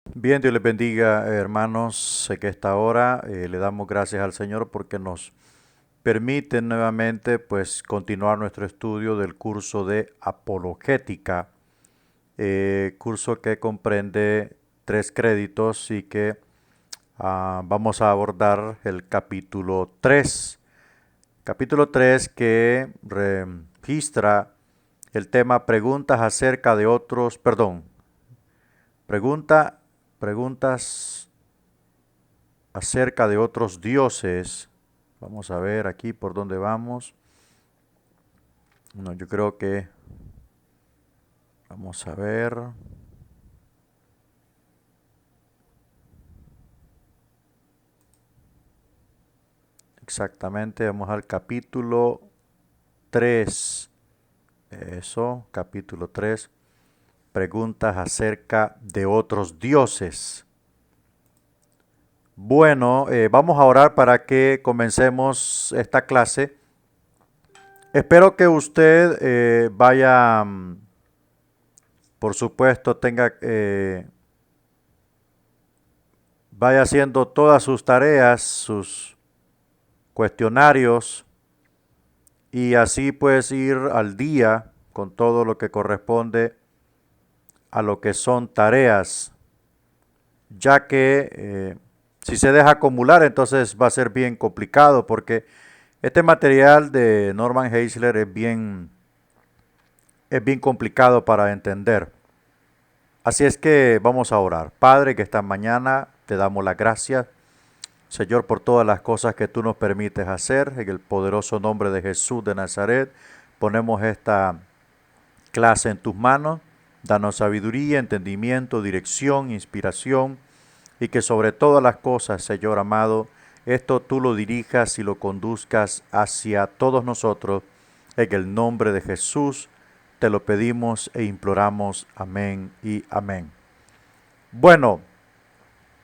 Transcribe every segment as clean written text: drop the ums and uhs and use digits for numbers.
Bien, Dios les bendiga, hermanos. Sé que a esta hora le damos gracias al Señor porque nos permite nuevamente pues continuar nuestro estudio del curso de apologética, curso que comprende 3 créditos y que vamos a abordar el capítulo 3 que registra el tema preguntas acerca de otros, perdón, pregunta, preguntas acerca de otros dioses. Vamos a ver aquí por dónde vamos. No, yo creo que vamos a ver exactamente. Vamos al capítulo 3. Eso, capítulo 3. Preguntas acerca de otros dioses. Bueno, vamos a orar para que comencemos esta clase. Espero que usted vaya, por supuesto, vaya haciendo todas sus tareas, sus cuestionarios y así pues ir al día con todo lo que corresponde a lo que son tareas, ya que si se deja acumular entonces va a ser bien complicado porque este material de Norman Geisler es bien complicado para entender. Así es que vamos a orar. Padre, que esta mañana te damos las gracias, Señor, por todas las cosas que tú nos permites hacer. En el poderoso nombre de Jesús de Nazaret, ponemos esta clase en tus manos. Danos sabiduría, entendimiento, dirección, inspiración y que sobre todas las cosas, Señor amado, esto tú lo dirijas y lo conduzcas hacia todos nosotros. En el nombre de Jesús te lo pedimos e imploramos. Amén y amén. Bueno,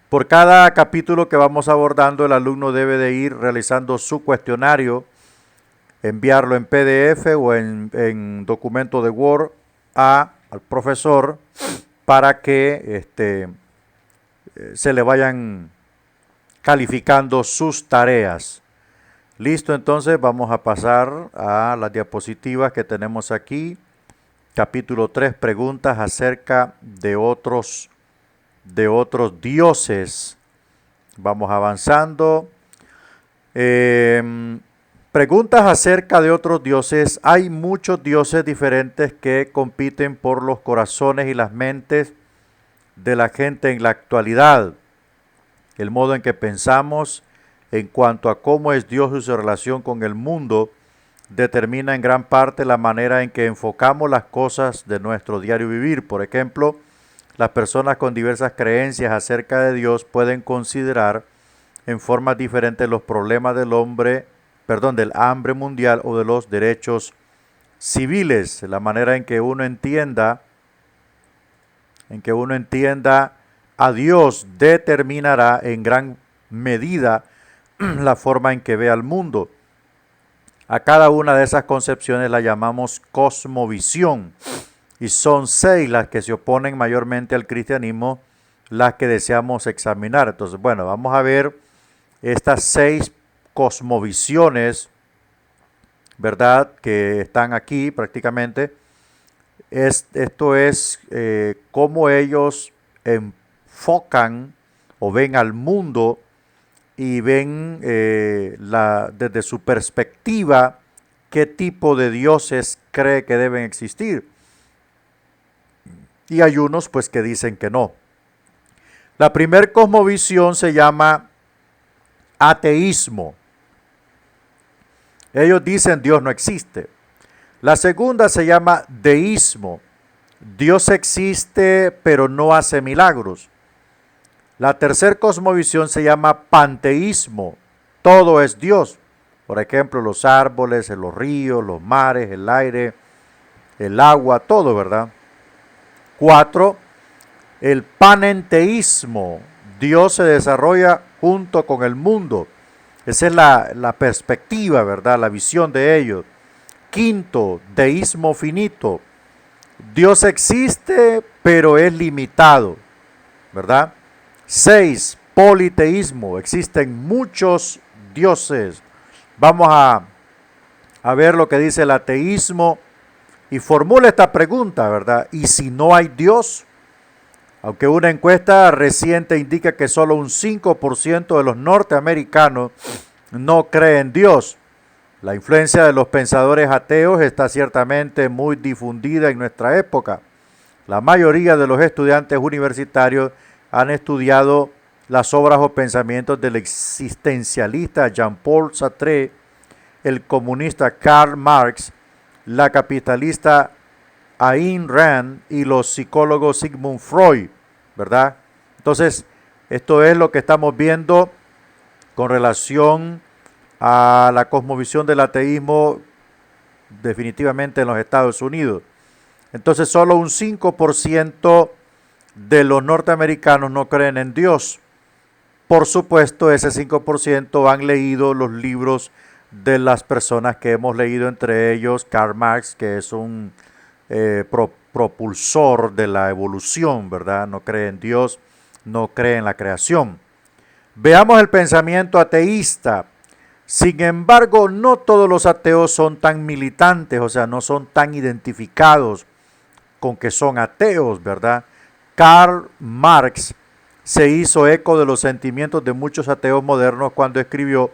por cada capítulo que vamos abordando, el alumno debe de ir realizando su cuestionario, enviarlo en PDF o en documento de Word al profesor para que se le vayan calificando sus tareas. Listo, entonces vamos a pasar a las diapositivas que tenemos aquí. Capítulo 3, preguntas acerca de otros dioses. Vamos avanzando. Preguntas acerca de otros dioses. Hay muchos dioses diferentes que compiten por los corazones y las mentes de la gente en la actualidad. El modo en que pensamos en cuanto a cómo es Dios y su relación con el mundo determina en gran parte la manera en que enfocamos las cosas de nuestro diario vivir. Por ejemplo, las personas con diversas creencias acerca de Dios pueden considerar en formas diferentes los problemas del hambre mundial o de los derechos civiles. La manera en que uno entienda a Dios determinará en gran medida la forma en que ve al mundo. A cada una de esas concepciones la llamamos cosmovisión y son 6 las que se oponen mayormente al cristianismo, las que deseamos examinar. Entonces, bueno, vamos a ver estas 6 cosmovisiones, ¿verdad? Que están aquí prácticamente. Esto es cómo ellos enfocan o ven al mundo y ven desde su perspectiva qué tipo de dioses cree que deben existir. Y hay unos pues que dicen que no. La primer cosmovisión se llama ateísmo. Ellos dicen Dios no existe. La segunda se llama deísmo. Dios existe pero no hace milagros. La tercera cosmovisión se llama panteísmo. Todo es Dios. Por ejemplo, los árboles, los ríos, los mares, el aire, el agua, todo, ¿verdad? 4. El panenteísmo. Dios se desarrolla junto con el mundo. Esa es la perspectiva, ¿verdad? La visión de ellos. 5. Deísmo finito. Dios existe, pero es limitado. ¿verdad? 6, politeísmo. Existen muchos dioses. Vamos a ver lo que dice el ateísmo y formula esta pregunta, ¿verdad? ¿Y si no hay Dios? Aunque una encuesta reciente indica que solo un 5% de los norteamericanos no cree en Dios. La influencia de los pensadores ateos está ciertamente muy difundida en nuestra época. La mayoría de los estudiantes universitarios han estudiado las obras o pensamientos del existencialista Jean-Paul Sartre, el comunista Karl Marx, la capitalista Ayn Rand y los psicólogos Sigmund Freud, ¿verdad? Entonces, esto es lo que estamos viendo con relación a la cosmovisión del ateísmo definitivamente en los Estados Unidos. Entonces, solo un 5% de los norteamericanos no creen en Dios. Por supuesto, ese 5% han leído los libros de las personas que hemos leído, entre ellos Karl Marx, que es un propulsor de la evolución, ¿verdad? No cree en Dios, no cree en la creación. Veamos el pensamiento ateísta. Sin embargo, no todos los ateos son tan militantes, o sea, no son tan identificados con que son ateos, ¿verdad? Karl Marx se hizo eco de los sentimientos de muchos ateos modernos cuando escribió: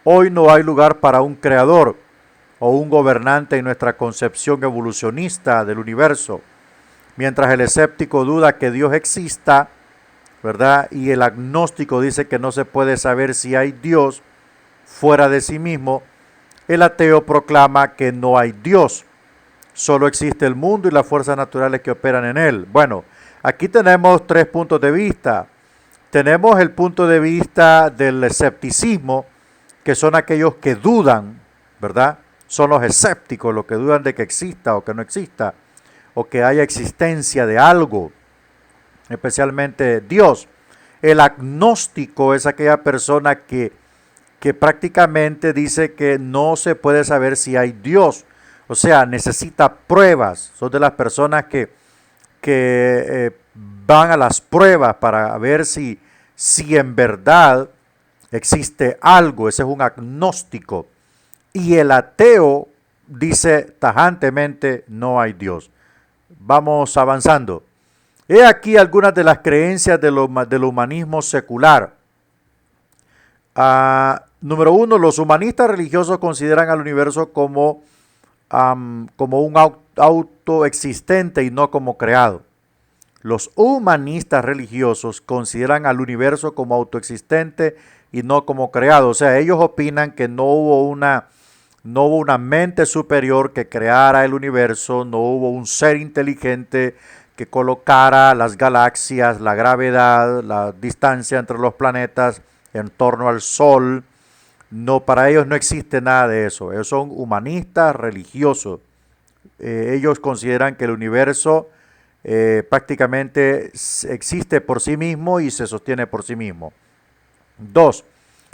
hoy no hay lugar para un creador o un gobernante en nuestra concepción evolucionista del universo. Mientras el escéptico duda que Dios exista, ¿verdad? Y el agnóstico dice que no se puede saber si hay Dios fuera de sí mismo, el ateo proclama que no hay Dios. Solo existe el mundo y las fuerzas naturales que operan en él. Bueno, aquí tenemos 3 puntos de vista. Tenemos el punto de vista del escepticismo, que son aquellos que dudan, ¿verdad? Son los escépticos, los que dudan de que exista o que no exista, o que haya existencia de algo, especialmente Dios. El agnóstico es aquella persona que prácticamente dice que no se puede saber si hay Dios. O sea, necesita pruebas. Son de las personas que van a las pruebas para ver si en verdad existe algo. Ese es un agnóstico. Y el ateo dice tajantemente: no hay Dios. Vamos avanzando. He aquí algunas de las creencias del humanismo secular. Número 1, los humanistas religiosos consideran al universo como un autoexistente y no como creado. Los humanistas religiosos consideran al universo como autoexistente y no como creado. O sea, ellos opinan que no hubo una mente superior que creara el universo, no hubo un ser inteligente que colocara las galaxias, la gravedad, la distancia entre los planetas en torno al Sol. No, para ellos no existe nada de eso. Ellos son humanistas religiosos. Ellos consideran que el universo prácticamente existe por sí mismo y se sostiene por sí mismo. 2.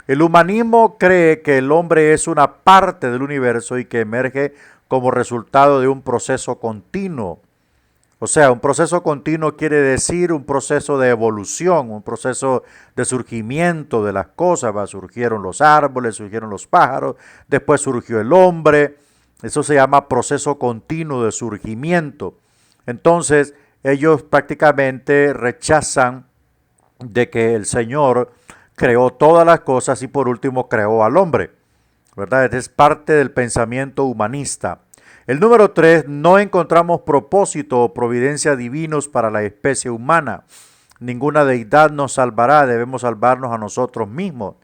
El humanismo cree que el hombre es una parte del universo y que emerge como resultado de un proceso continuo. O sea, un proceso continuo quiere decir un proceso de evolución, un proceso de surgimiento de las cosas. Surgieron los árboles, surgieron los pájaros, después surgió el hombre. Eso se llama proceso continuo de surgimiento. Entonces, ellos prácticamente rechazan de que el Señor creó todas las cosas y por último creó al hombre, ¿verdad? Es parte del pensamiento humanista. El número 3, no encontramos propósito o providencia divinos para la especie humana. Ninguna deidad nos salvará, debemos salvarnos a nosotros mismos.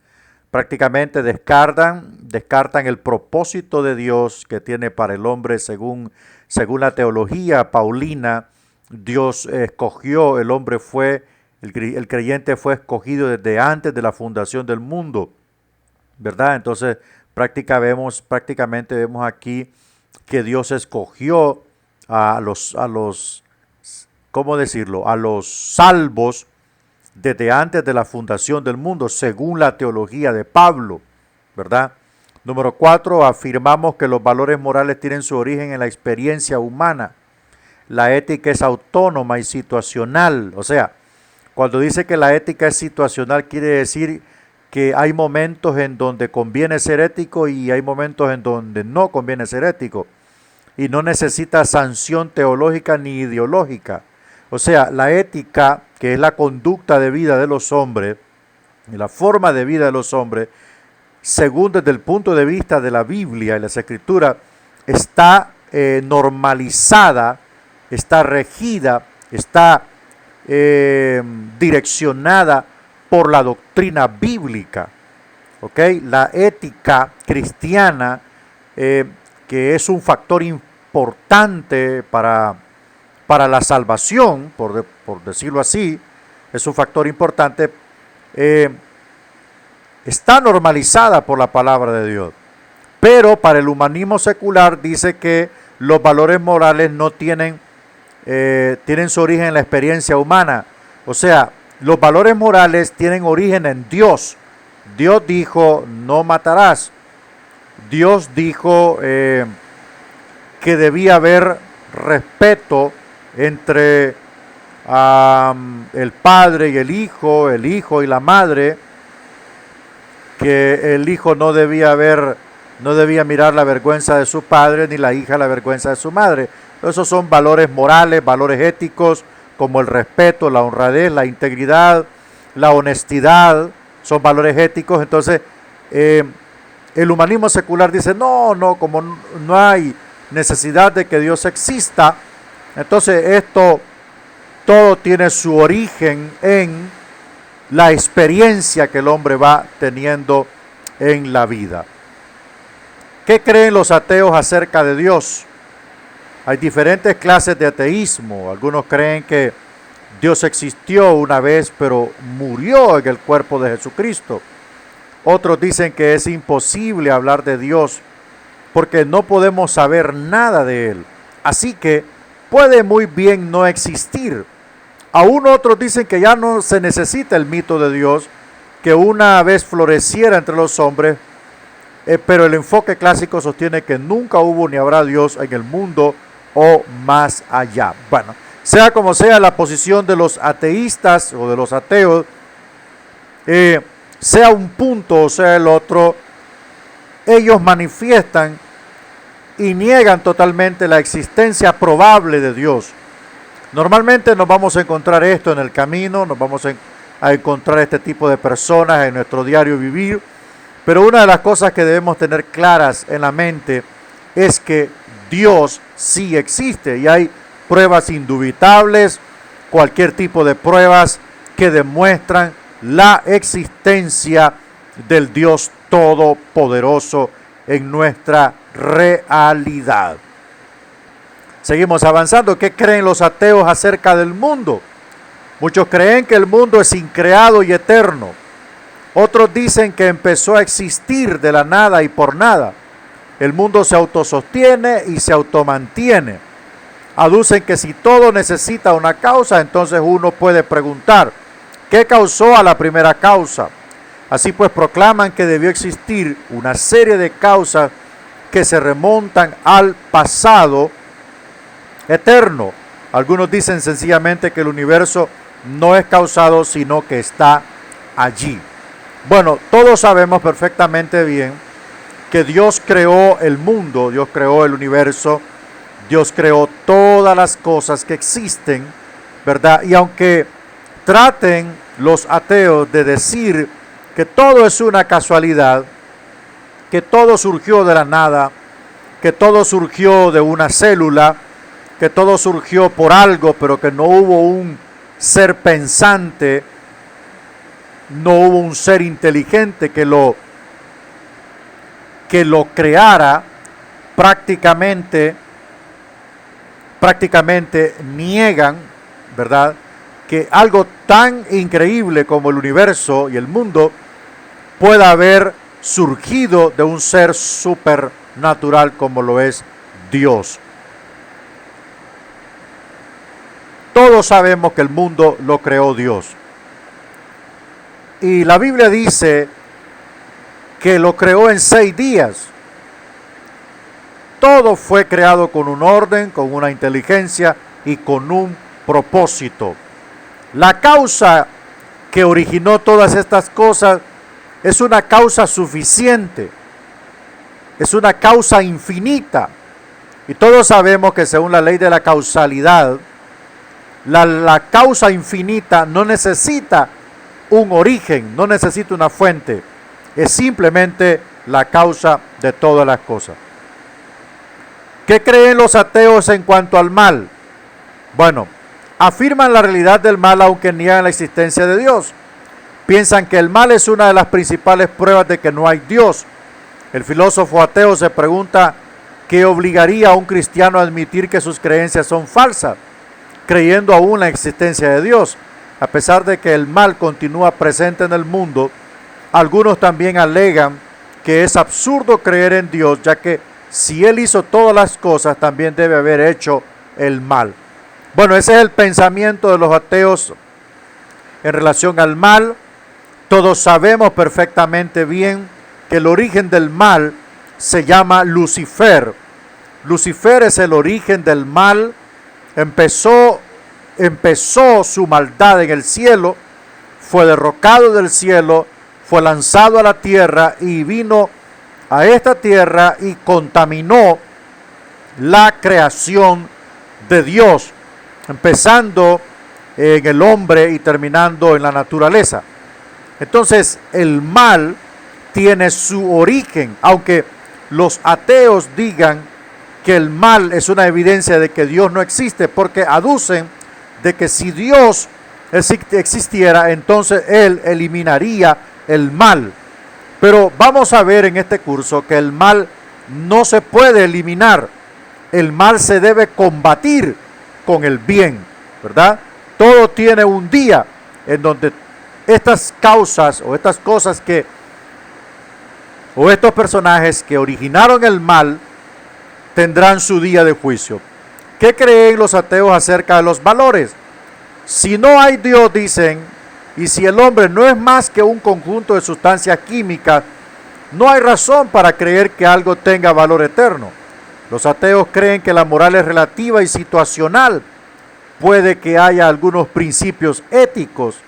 Prácticamente descartan el propósito de Dios que tiene para el hombre según la teología paulina. Dios escogió, el creyente fue escogido desde antes de la fundación del mundo, ¿verdad? Entonces prácticamente vemos aquí que Dios escogió a los ¿cómo decirlo? A los salvos desde antes de la fundación del mundo, según la teología de Pablo, ¿verdad? Número 4, afirmamos que los valores morales tienen su origen en la experiencia humana. La ética es autónoma y situacional, o sea, Cuando dice que la ética es situacional, quiere decir que hay momentos en donde conviene ser ético y hay momentos en donde no conviene ser ético. Y no necesita sanción teológica ni ideológica. O sea, la ética, que es la conducta de vida de los hombres, y la forma de vida de los hombres, según desde el punto de vista de la Biblia y las Escrituras, está normalizada, está regida, está direccionada por la doctrina bíblica. ¿Okay? La ética cristiana, que es un factor importante para la salvación, por decirlo así, es un factor importante, está normalizada por la palabra de Dios. Pero para el humanismo secular dice que los valores morales no tienen su origen en la experiencia humana. O sea, los valores morales tienen origen en Dios. Dios dijo, no matarás. Dios dijo que debía haber respeto entre el padre y el hijo y la madre, que el hijo no debía mirar la vergüenza de su padre, ni la hija la vergüenza de su madre. Esos son valores morales, valores éticos, como el respeto, la honradez, la integridad, la honestidad, son valores éticos. Entonces, el humanismo secular dice, no, como no hay necesidad de que Dios exista, entonces esto todo tiene su origen en la experiencia que el hombre va teniendo en la vida. ¿Qué creen los ateos acerca de Dios? Hay diferentes clases de ateísmo. Algunos creen que Dios existió una vez, pero murió en el cuerpo de Jesucristo. Otros dicen que es imposible hablar de Dios porque no podemos saber nada de Él. Así que puede muy bien no existir. Aún otros dicen que ya no se necesita el mito de Dios, que una vez floreciera entre los hombres, pero el enfoque clásico sostiene que nunca hubo ni habrá Dios en el mundo o más allá. Bueno, sea como sea la posición de los ateístas o de los ateos, sea un punto o sea el otro, ellos manifiestan y niegan totalmente la existencia probable de Dios. Normalmente nos vamos a encontrar esto en el camino, nos vamos a encontrar este tipo de personas en nuestro diario vivir, pero una de las cosas que debemos tener claras en la mente es que Dios sí existe y hay pruebas indubitables, cualquier tipo de pruebas que demuestran la existencia del Dios Todopoderoso en nuestra realidad. Seguimos avanzando. ¿Qué creen los ateos acerca del mundo? Muchos creen que el mundo es increado y eterno. Otros dicen que empezó a existir de la nada y por nada. El mundo se autosostiene y se automantiene. Aducen que si todo necesita una causa, entonces uno puede preguntar, ¿qué causó a la primera causa? Así pues proclaman que debió existir una serie de causas que se remontan al pasado eterno. Algunos dicen sencillamente que el universo no es causado, sino que está allí. Bueno, todos sabemos perfectamente bien que Dios creó el mundo, Dios creó el universo, Dios creó todas las cosas que existen, ¿verdad? Y aunque traten los ateos de decir que todo es una casualidad, que todo surgió de la nada, que todo surgió de una célula, que todo surgió por algo, pero que no hubo un ser pensante, no hubo un ser inteligente que lo creara, prácticamente niegan, ¿verdad?, que algo tan increíble como el universo y el mundo pueda haber surgido de un ser supernatural como lo es Dios. Todos sabemos que el mundo lo creó Dios. Y la Biblia dice que lo creó en 6 días. Todo fue creado con un orden, con una inteligencia y con un propósito. La causa que originó todas estas cosas es una causa suficiente, es una causa infinita. Y todos sabemos que según la ley de la causalidad, la causa infinita no necesita un origen, no necesita una fuente, es simplemente la causa de todas las cosas. ¿Qué creen los ateos en cuanto al mal? Bueno, afirman la realidad del mal aunque niegan la existencia de Dios. Piensan que el mal es una de las principales pruebas de que no hay Dios. El filósofo ateo se pregunta qué obligaría a un cristiano a admitir que sus creencias son falsas, creyendo aún la existencia de Dios. A pesar de que el mal continúa presente en el mundo, algunos también alegan que es absurdo creer en Dios, ya que si Él hizo todas las cosas, también debe haber hecho el mal. Bueno, ese es el pensamiento de los ateos en relación al mal. Todos sabemos perfectamente bien que el origen del mal se llama Lucifer. Lucifer es el origen del mal. Empezó su maldad en el cielo, fue derrocado del cielo, fue lanzado a la tierra y vino a esta tierra y contaminó la creación de Dios, empezando en el hombre y terminando en la naturaleza. Entonces el mal tiene su origen, aunque los ateos digan que el mal es una evidencia de que Dios no existe, porque aducen de que si Dios existiera, entonces Él eliminaría el mal. Pero vamos a ver en este curso que el mal no se puede eliminar. El mal se debe combatir con el bien, ¿verdad? Todo tiene un día en donde estas causas o estas cosas o estos personajes que originaron el mal tendrán su día de juicio. ¿Qué creen los ateos acerca de los valores? Si no hay Dios, dicen, y si el hombre no es más que un conjunto de sustancias químicas, no hay razón para creer que algo tenga valor eterno. Los ateos creen que la moral es relativa y situacional. Puede que haya algunos principios éticos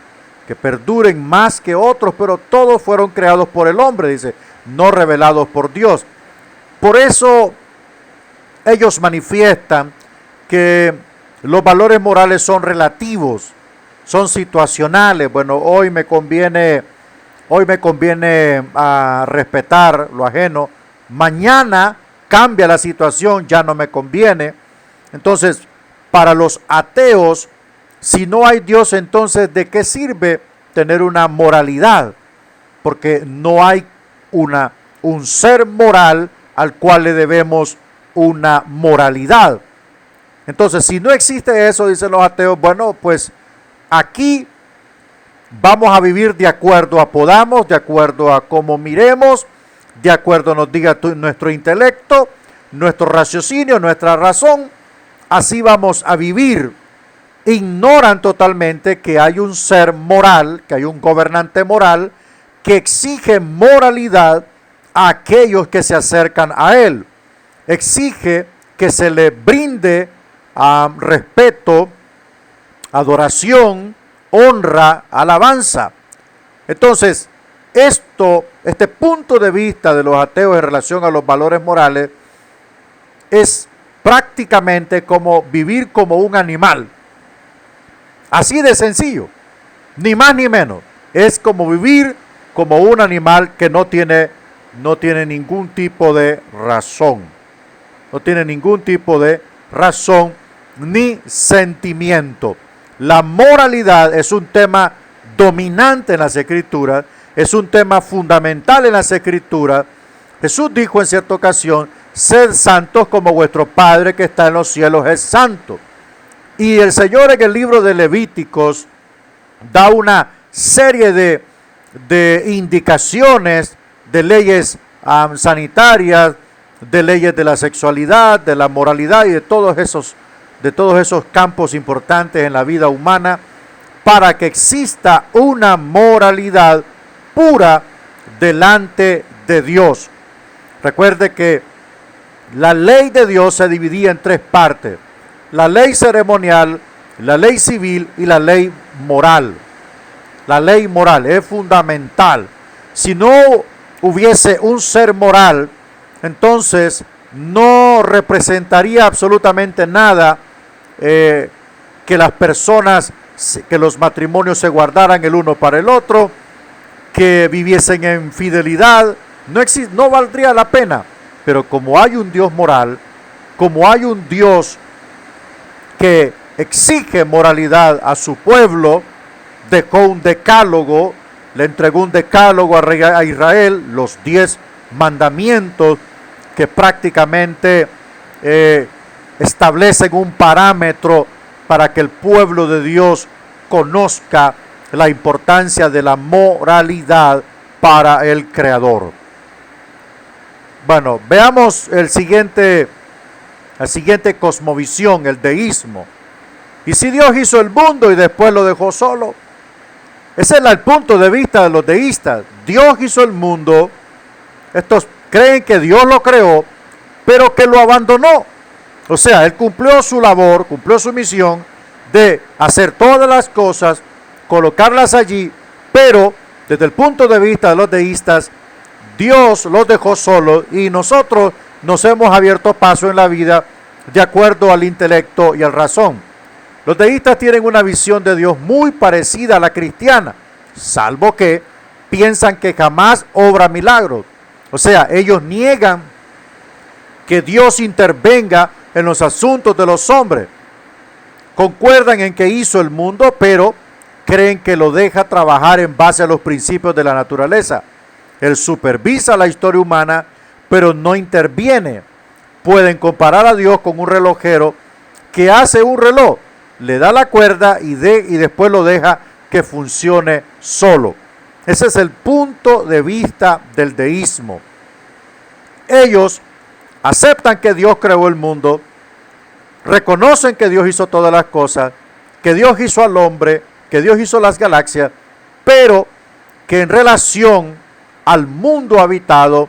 que perduren más que otros, pero todos fueron creados por el hombre, dice, no revelados por Dios. Por eso ellos manifiestan que los valores morales son relativos, son situacionales. Bueno, hoy me conviene respetar lo ajeno. Mañana cambia la situación, ya no me conviene. Entonces, para los ateos, si no hay Dios, entonces ¿de qué sirve tener una moralidad? Porque no hay un ser moral al cual le debemos una moralidad. Entonces, si no existe eso, dicen los ateos, bueno, pues aquí vamos a vivir de acuerdo a podamos, de acuerdo a cómo miremos, de acuerdo a nos diga nuestro intelecto, nuestro raciocinio, nuestra razón. Así vamos a vivir. Ignoran totalmente que hay un ser moral, que hay un gobernante moral que exige moralidad a aquellos que se acercan a él. Exige que se le brinde respeto, adoración, honra, alabanza. Entonces, este punto de vista de los ateos en relación a los valores morales es prácticamente como vivir como un animal. Así de sencillo, ni más ni menos. Es como vivir como un animal que no tiene ningún tipo de razón. No tiene ningún tipo de razón ni sentimiento. La moralidad es un tema dominante en las Escrituras, es un tema fundamental en las Escrituras. Jesús dijo en cierta ocasión, sed santos como vuestro Padre que está en los cielos es santo. Y el Señor en el libro de Levíticos da una serie de indicaciones, de leyes sanitarias, de leyes de la sexualidad, de la moralidad y de todos esos campos importantes en la vida humana, para que exista una moralidad pura delante de Dios. Recuerde que la ley de Dios se dividía en tres partes: la ley ceremonial, la ley civil y la ley moral. La ley moral es fundamental. Si no hubiese un ser moral, entonces no representaría absolutamente nada que las personas, que los matrimonios se guardaran el uno para el otro, que viviesen en fidelidad. No valdría la pena. Pero como hay un Dios moral, como hay un Dios que exige moralidad a su pueblo, dejó un decálogo, le entregó un decálogo a Israel, los 10 mandamientos que prácticamente establecen un parámetro para que el pueblo de Dios conozca la importancia de la moralidad para el Creador. Bueno, veamos la siguiente cosmovisión, el deísmo. ¿Y si Dios hizo el mundo y después lo dejó solo? Ese es el punto de vista de los deístas. Dios hizo el mundo, estos creen que Dios lo creó, pero que lo abandonó. O sea, Él cumplió su labor, cumplió su misión de hacer todas las cosas, colocarlas allí, pero desde el punto de vista de los deístas, Dios los dejó solos y nosotros nos hemos abierto paso en la vida de acuerdo al intelecto y a la razón. Los deístas tienen una visión de Dios muy parecida a la cristiana, salvo que piensan que jamás obra milagros. O sea, ellos niegan que Dios intervenga en los asuntos de los hombres. Concuerdan en que hizo el mundo, pero creen que lo deja trabajar en base a los principios de la naturaleza. Él supervisa la historia humana, pero no interviene. Pueden comparar a Dios con un relojero que hace un reloj, le da la cuerda y después lo deja que funcione solo. Ese es el punto de vista del deísmo. Ellos aceptan que Dios creó el mundo, reconocen que Dios hizo todas las cosas, que Dios hizo al hombre, que Dios hizo las galaxias, pero que en relación al mundo habitado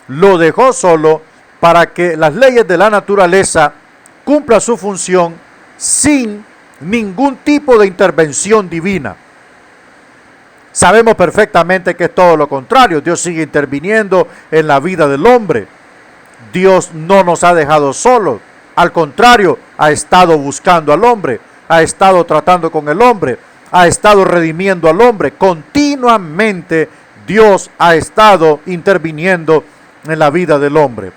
lo dejó solo para que las leyes de la naturaleza cumplan su función sin ningún tipo de intervención divina. Sabemos perfectamente que es todo lo contrario. Dios sigue interviniendo en la vida del hombre. Dios no nos ha dejado solos. Al contrario, ha estado buscando al hombre, ha estado tratando con el hombre, ha estado redimiendo al hombre. Continuamente Dios ha estado interviniendo en la vida del hombre.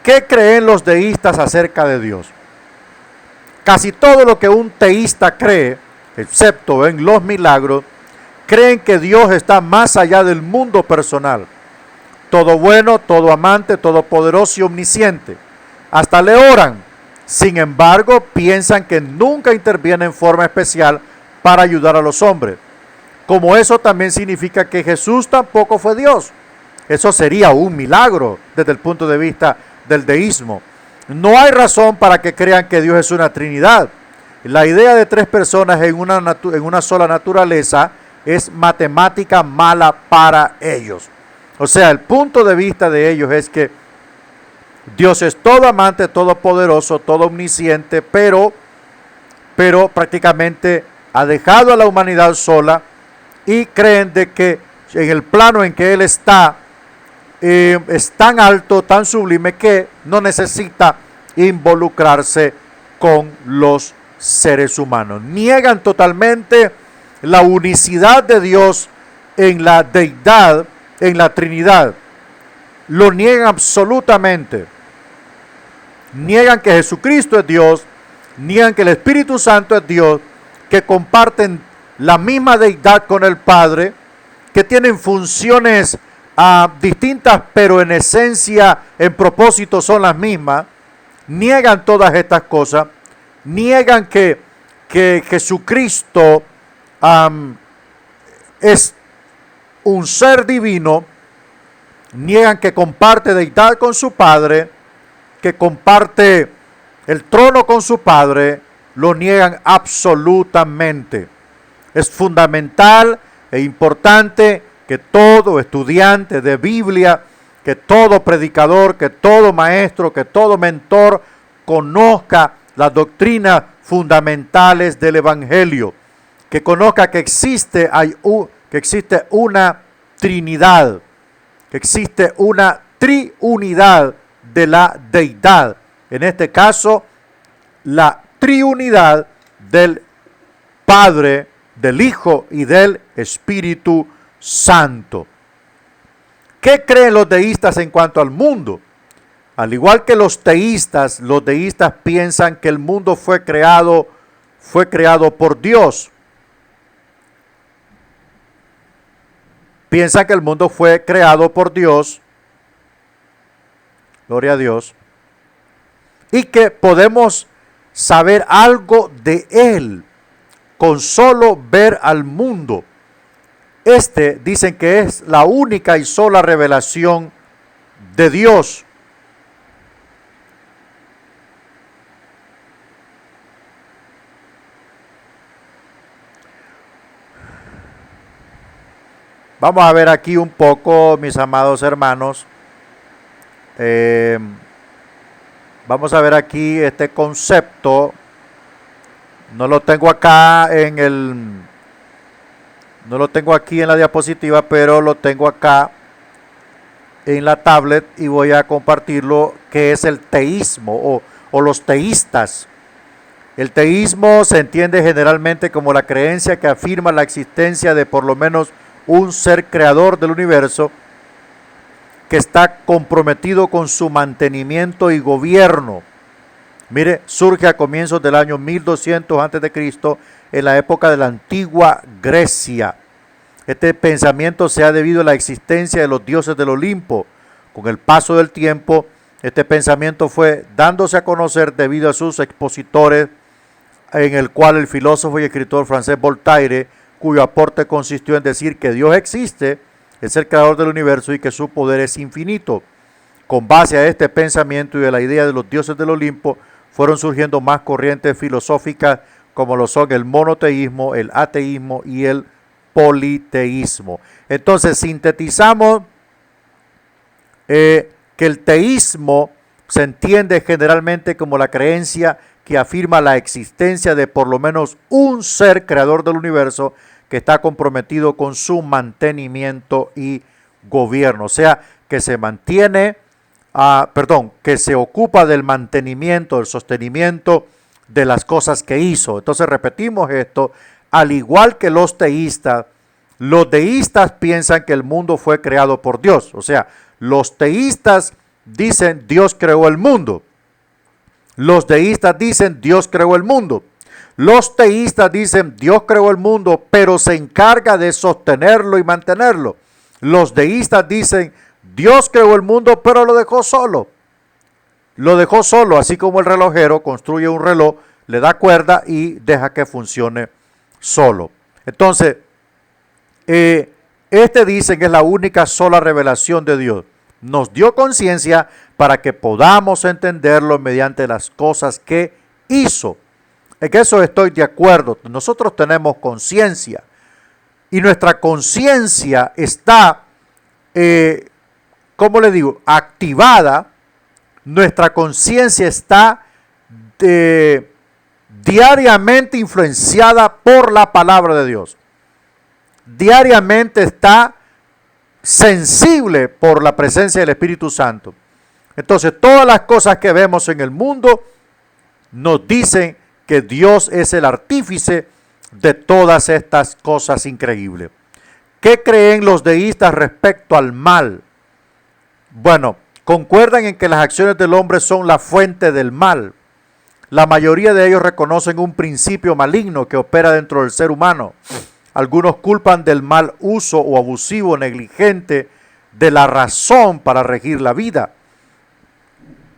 ¿Qué creen los deístas acerca de Dios? Casi todo lo que un teísta cree, excepto en los milagros, creen que Dios está más allá del mundo personal. Todo bueno, todo amante, todopoderoso y omnisciente. Hasta le oran. Sin embargo, piensan que nunca interviene en forma especial para ayudar a los hombres. Como eso también significa que Jesús tampoco fue Dios. Eso sería un milagro desde el punto de vista del deísmo. No hay razón para que crean que Dios es una Trinidad. La idea de tres personas en una sola naturaleza es matemática mala para ellos. O sea, el punto de vista de ellos es que Dios es todo amante, todopoderoso, todo omnisciente, pero prácticamente ha dejado a la humanidad sola y creen de que en el plano en que Él está es tan alto, tan sublime que no necesita involucrarse con los seres humanos. Niegan totalmente la unicidad de Dios en la deidad, en la Trinidad. Lo niegan absolutamente. Niegan que Jesucristo es Dios, niegan que el Espíritu Santo es Dios, que comparten la misma deidad con el Padre, que tienen funciones distintas, pero en esencia, en propósito son las mismas. Niegan todas estas cosas, niegan que Jesucristo es un ser divino, niegan que comparte deidad con su Padre, que comparte el trono con su Padre, lo niegan absolutamente. Es fundamental e importante que todo estudiante de Biblia, que todo predicador, que todo maestro, que todo mentor conozca las doctrinas fundamentales del Evangelio. que conozca que existe, que existe una Trinidad, que existe una triunidad de la deidad. En este caso, la triunidad del Padre, del Hijo y del Espíritu Santo. ¿Qué creen los deístas en cuanto al mundo? Al igual que los deístas piensan que el mundo fue creado por Dios. Piensan que el mundo fue creado por Dios, gloria a Dios, y que podemos saber algo de Él con solo ver al mundo. Dicen que es la única y sola revelación de Dios. Vamos a ver aquí un poco, mis amados hermanos. Vamos a ver aquí este concepto. No lo tengo acá no lo tengo aquí en la diapositiva, pero lo tengo acá en la tablet y voy a compartirlo, que es el teísmo o los teístas. El teísmo se entiende generalmente como la creencia que afirma la existencia de por lo menos un ser creador del universo que está comprometido con su mantenimiento y gobierno. Mire, surge a comienzos del año 1200 a.C. en la época de la antigua Grecia. Este pensamiento se ha debido a la existencia de los dioses del Olimpo. Con el paso del tiempo, este pensamiento fue dándose a conocer debido a sus expositores, en el cual el filósofo y escritor francés Voltaire, cuyo aporte consistió en decir que Dios existe, es el creador del universo y que su poder es infinito. Con base a este pensamiento y a la idea de los dioses del Olimpo, fueron surgiendo más corrientes filosóficas como lo son el monoteísmo, el ateísmo y el politeísmo. Entonces sintetizamos que el teísmo se entiende generalmente como la creencia que afirma la existencia de por lo menos un ser creador del universo que está comprometido con su mantenimiento y gobierno. O sea, que se mantiene, que se ocupa del mantenimiento, del sostenimiento de las cosas que hizo. Entonces repetimos esto, al igual que los deístas piensan que el mundo fue creado por Dios. O sea, los teístas dicen Dios creó el mundo. Los deístas dicen Dios creó el mundo. Los teístas dicen Dios creó el mundo, pero se encarga de sostenerlo y mantenerlo. Los deístas dicen Dios creó el mundo, pero lo dejó solo. Lo dejó solo, así como el relojero construye un reloj, le da cuerda y deja que funcione solo. Entonces, dicen que es la única sola revelación de Dios. Nos dio conciencia para que podamos entenderlo mediante las cosas que hizo. En eso estoy de acuerdo. Nosotros tenemos conciencia y nuestra conciencia está, ¿cómo le digo?, activada. Nuestra conciencia está diariamente influenciada por la palabra de Dios. Diariamente está sensible por la presencia del Espíritu Santo. Entonces, todas las cosas que vemos en el mundo nos dicen que Dios es el artífice de todas estas cosas increíbles. ¿Qué creen los deístas respecto al mal? Bueno, concuerdan en que las acciones del hombre son la fuente del mal. La mayoría de ellos reconocen un principio maligno que opera dentro del ser humano. Algunos culpan del mal uso o abusivo, negligente de la razón para regir la vida.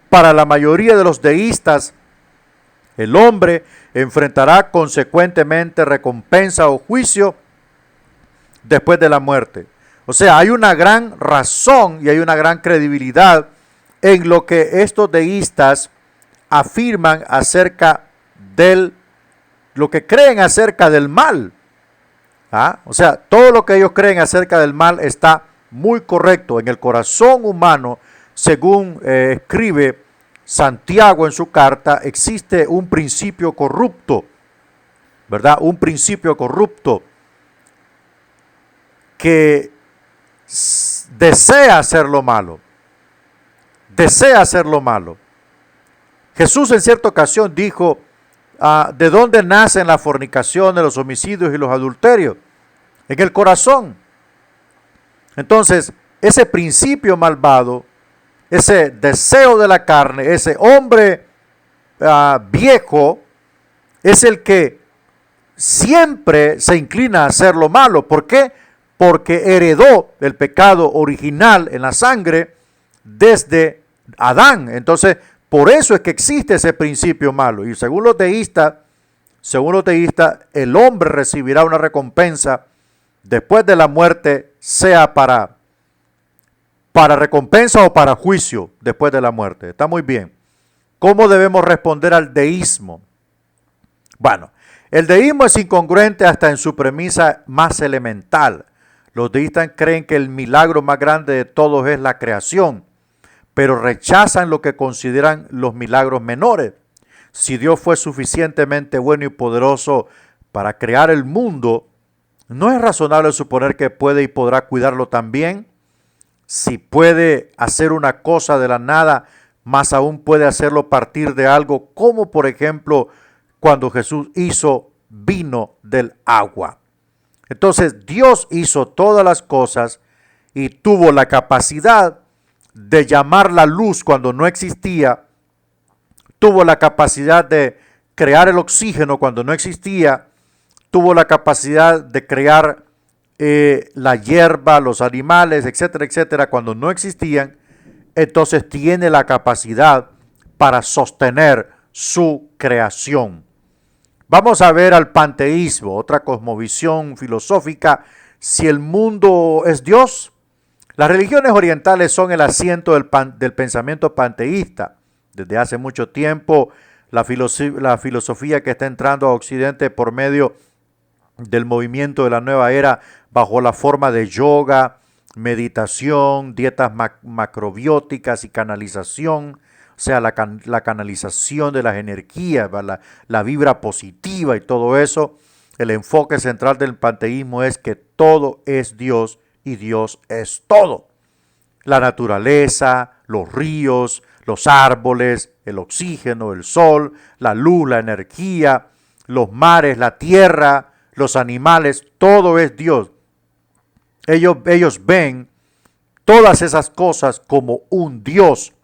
Para la mayoría de los deístas, el hombre enfrentará consecuentemente recompensa o juicio después de la muerte. O sea, hay una gran razón y hay una gran credibilidad en lo que estos deístas afirman acerca lo que creen acerca del mal. O sea, todo lo que ellos creen acerca del mal está muy correcto. En el corazón humano, según escribe Santiago en su carta, existe un principio corrupto ¿verdad? Un principio corrupto que desea hacer lo malo. Desea hacer lo malo. Jesús en cierta ocasión dijo, ¿de dónde nacen las fornicaciones, los homicidios y los adulterios? En el corazón. Entonces, ese principio malvado, ese deseo de la carne, ese hombre viejo, es el que siempre se inclina a hacer lo malo. ¿Por qué? Porque heredó el pecado original en la sangre desde Adán. Entonces, por eso es que existe ese principio malo. Y según los teístas, el hombre recibirá una recompensa después de la muerte, sea para recompensa o para juicio después de la muerte. Está muy bien. ¿Cómo debemos responder al deísmo? Bueno, el deísmo es incongruente hasta en su premisa más elemental. Los deístas creen que el milagro más grande de todos es la creación, pero rechazan lo que consideran los milagros menores. Si Dios fue suficientemente bueno y poderoso para crear el mundo, ¿no es razonable suponer que puede y podrá cuidarlo también? Si puede hacer una cosa de la nada, más aún puede hacerlo a partir de algo, como por ejemplo cuando Jesús hizo vino del agua. Entonces Dios hizo todas las cosas y tuvo la capacidad de llamar la luz cuando no existía, tuvo la capacidad de crear el oxígeno cuando no existía, tuvo la capacidad de crear la hierba, los animales, etcétera, etcétera, cuando no existían. Entonces tiene la capacidad para sostener su creación. Vamos a ver al panteísmo, otra cosmovisión filosófica. Si el mundo es Dios, las religiones orientales son el asiento del pensamiento panteísta. Desde hace mucho tiempo, la filosofía que está entrando a Occidente por medio del movimiento de la nueva era, bajo la forma de yoga, meditación, dietas macrobióticas y canalización, o sea, la canalización de las energías, la vibra positiva y todo eso. El enfoque central del panteísmo es que todo es Dios y Dios es todo. La naturaleza, los ríos, los árboles, el oxígeno, el sol, la luz, la energía, los mares, la tierra, los animales, todo es Dios. Ellos ven todas esas cosas como un Dios,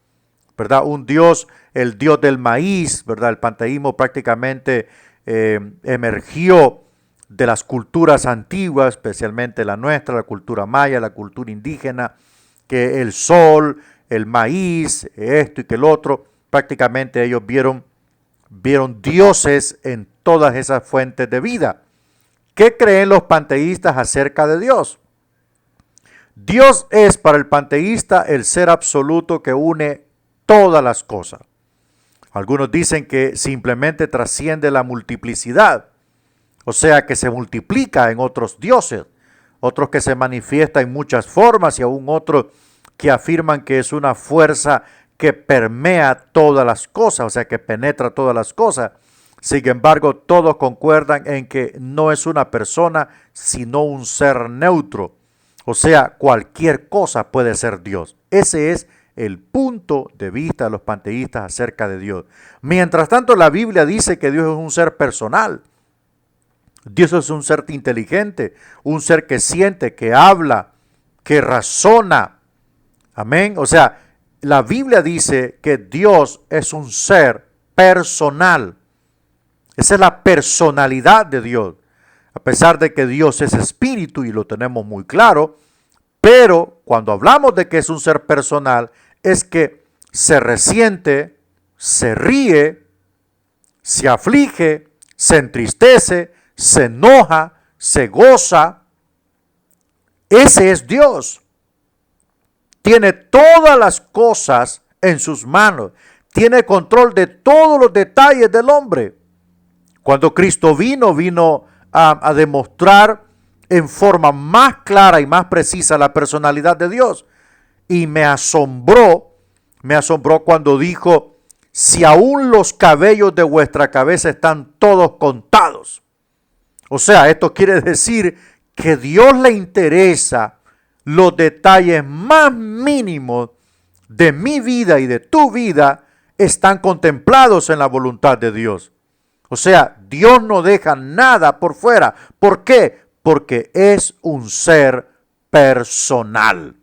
¿verdad? Un Dios, el Dios del maíz, ¿verdad? El panteísmo prácticamente emergió de las culturas antiguas, especialmente la nuestra, la cultura maya, la cultura indígena, que el sol, el maíz, esto y que el otro, prácticamente ellos vieron dioses en todas esas fuentes de vida. ¿Qué creen los panteístas acerca de Dios? Dios es para el panteísta el ser absoluto que une todas las cosas. Algunos dicen que simplemente trasciende la multiplicidad, o sea que se multiplica en otros dioses, otros que se manifiesta en muchas formas y aún otros que afirman que es una fuerza que permea todas las cosas, o sea que penetra todas las cosas. Sin embargo, todos concuerdan en que no es una persona, sino un ser neutro. O sea, cualquier cosa puede ser Dios. Ese es el punto de vista de los panteístas acerca de Dios. Mientras tanto, la Biblia dice que Dios es un ser personal. Dios es un ser inteligente, un ser que siente, que habla, que razona. Amén. O sea, la Biblia dice que Dios es un ser personal. Esa es la personalidad de Dios. A pesar de que Dios es espíritu y lo tenemos muy claro, pero cuando hablamos de que es un ser personal, es que se resiente, se ríe, se aflige, se entristece, se enoja, se goza. Ese es Dios. Tiene todas las cosas en sus manos. Tiene control de todos los detalles del hombre. Cuando Cristo vino a demostrar en forma más clara y más precisa la personalidad de Dios. Y me asombró cuando dijo, si aún los cabellos de vuestra cabeza están todos contados. O sea, esto quiere decir que Dios le interesa los detalles más mínimos de mi vida y de tu vida están contemplados en la voluntad de Dios. O sea, Dios no deja nada por fuera. ¿Por qué? Porque es un ser personal.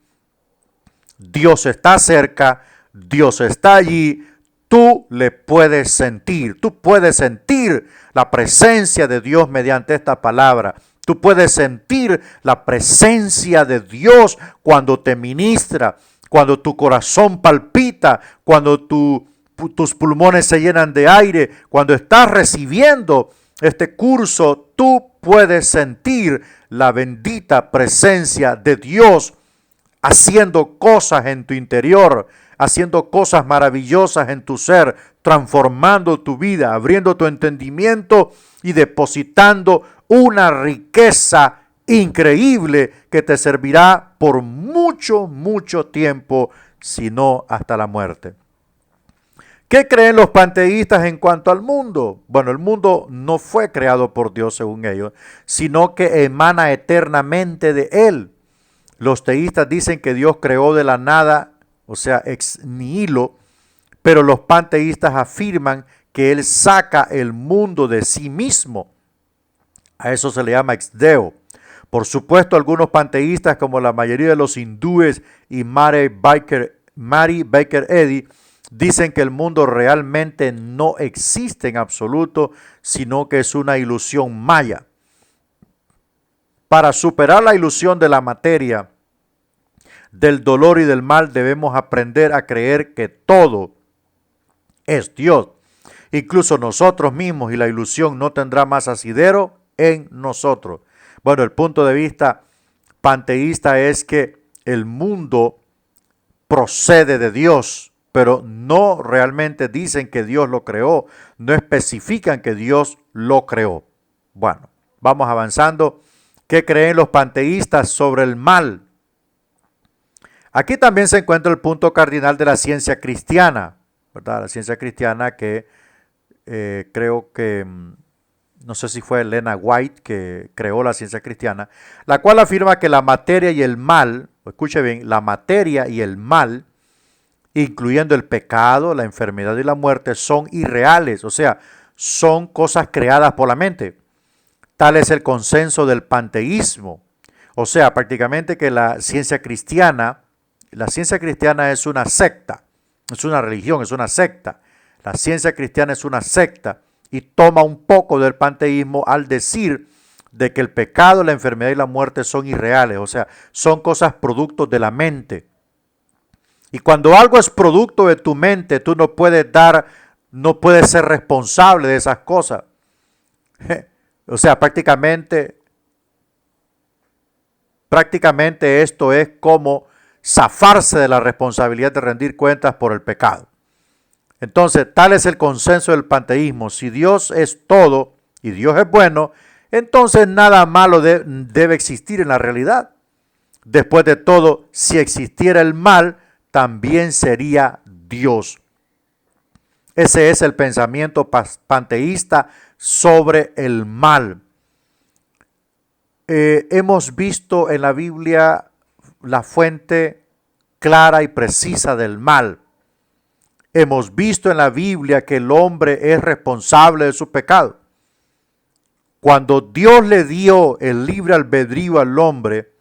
Dios está cerca, Dios está allí, tú le puedes sentir, tú puedes sentir la presencia de Dios mediante esta palabra. Tú puedes sentir la presencia de Dios cuando te ministra, cuando tu corazón palpita, cuando tus pulmones se llenan de aire, cuando estás recibiendo este curso, tú puedes sentir la bendita presencia de Dios haciendo cosas en tu interior, haciendo cosas maravillosas en tu ser, transformando tu vida, abriendo tu entendimiento y depositando una riqueza increíble que te servirá por mucho, mucho tiempo, si no hasta la muerte. ¿Qué creen los panteístas en cuanto al mundo? Bueno, el mundo no fue creado por Dios según ellos, sino que emana eternamente de Él. Los teístas dicen que Dios creó de la nada, o sea, ex nihilo, pero los panteístas afirman que Él saca el mundo de sí mismo. A eso se le llama ex deo. Por supuesto, algunos panteístas, como la mayoría de los hindúes y Mary Baker Eddy, dicen que el mundo realmente no existe en absoluto, sino que es una ilusión maya. Para superar la ilusión de la materia, del dolor y del mal, debemos aprender a creer que todo es Dios. Incluso nosotros mismos, y la ilusión no tendrá más asidero en nosotros. Bueno, el punto de vista panteísta es que el mundo procede de Dios, pero no realmente dicen que Dios lo creó, no especifican que Dios lo creó. Bueno, vamos avanzando. ¿Qué creen los panteístas sobre el mal? Aquí también se encuentra el punto cardinal de la ciencia cristiana, ¿verdad? La ciencia cristiana que creo que, no sé si fue Elena White que creó la ciencia cristiana, la cual afirma que la materia y el mal, escuche bien, la materia y el mal, incluyendo el pecado, la enfermedad y la muerte, son irreales, o sea, son cosas creadas por la mente. Tal es el consenso del panteísmo, o sea, prácticamente que la ciencia cristiana es una secta, es una religión, es una secta. La ciencia cristiana es una secta y toma un poco del panteísmo al decir de que el pecado, la enfermedad y la muerte son irreales, o sea, son cosas productos de la mente. Y cuando algo es producto de tu mente, tú no puedes ser responsable de esas cosas. O sea, prácticamente esto es como zafarse de la responsabilidad de rendir cuentas por el pecado. Entonces, tal es el consenso del panteísmo. Si Dios es todo y Dios es bueno, entonces nada malo debe existir en la realidad. Después de todo, si existiera el mal, también sería Dios. Ese es el pensamiento panteísta sobre el mal. Hemos visto en la Biblia la fuente clara y precisa del mal. Hemos visto en la Biblia que el hombre es responsable de su pecado. Cuando Dios le dio el libre albedrío al hombre,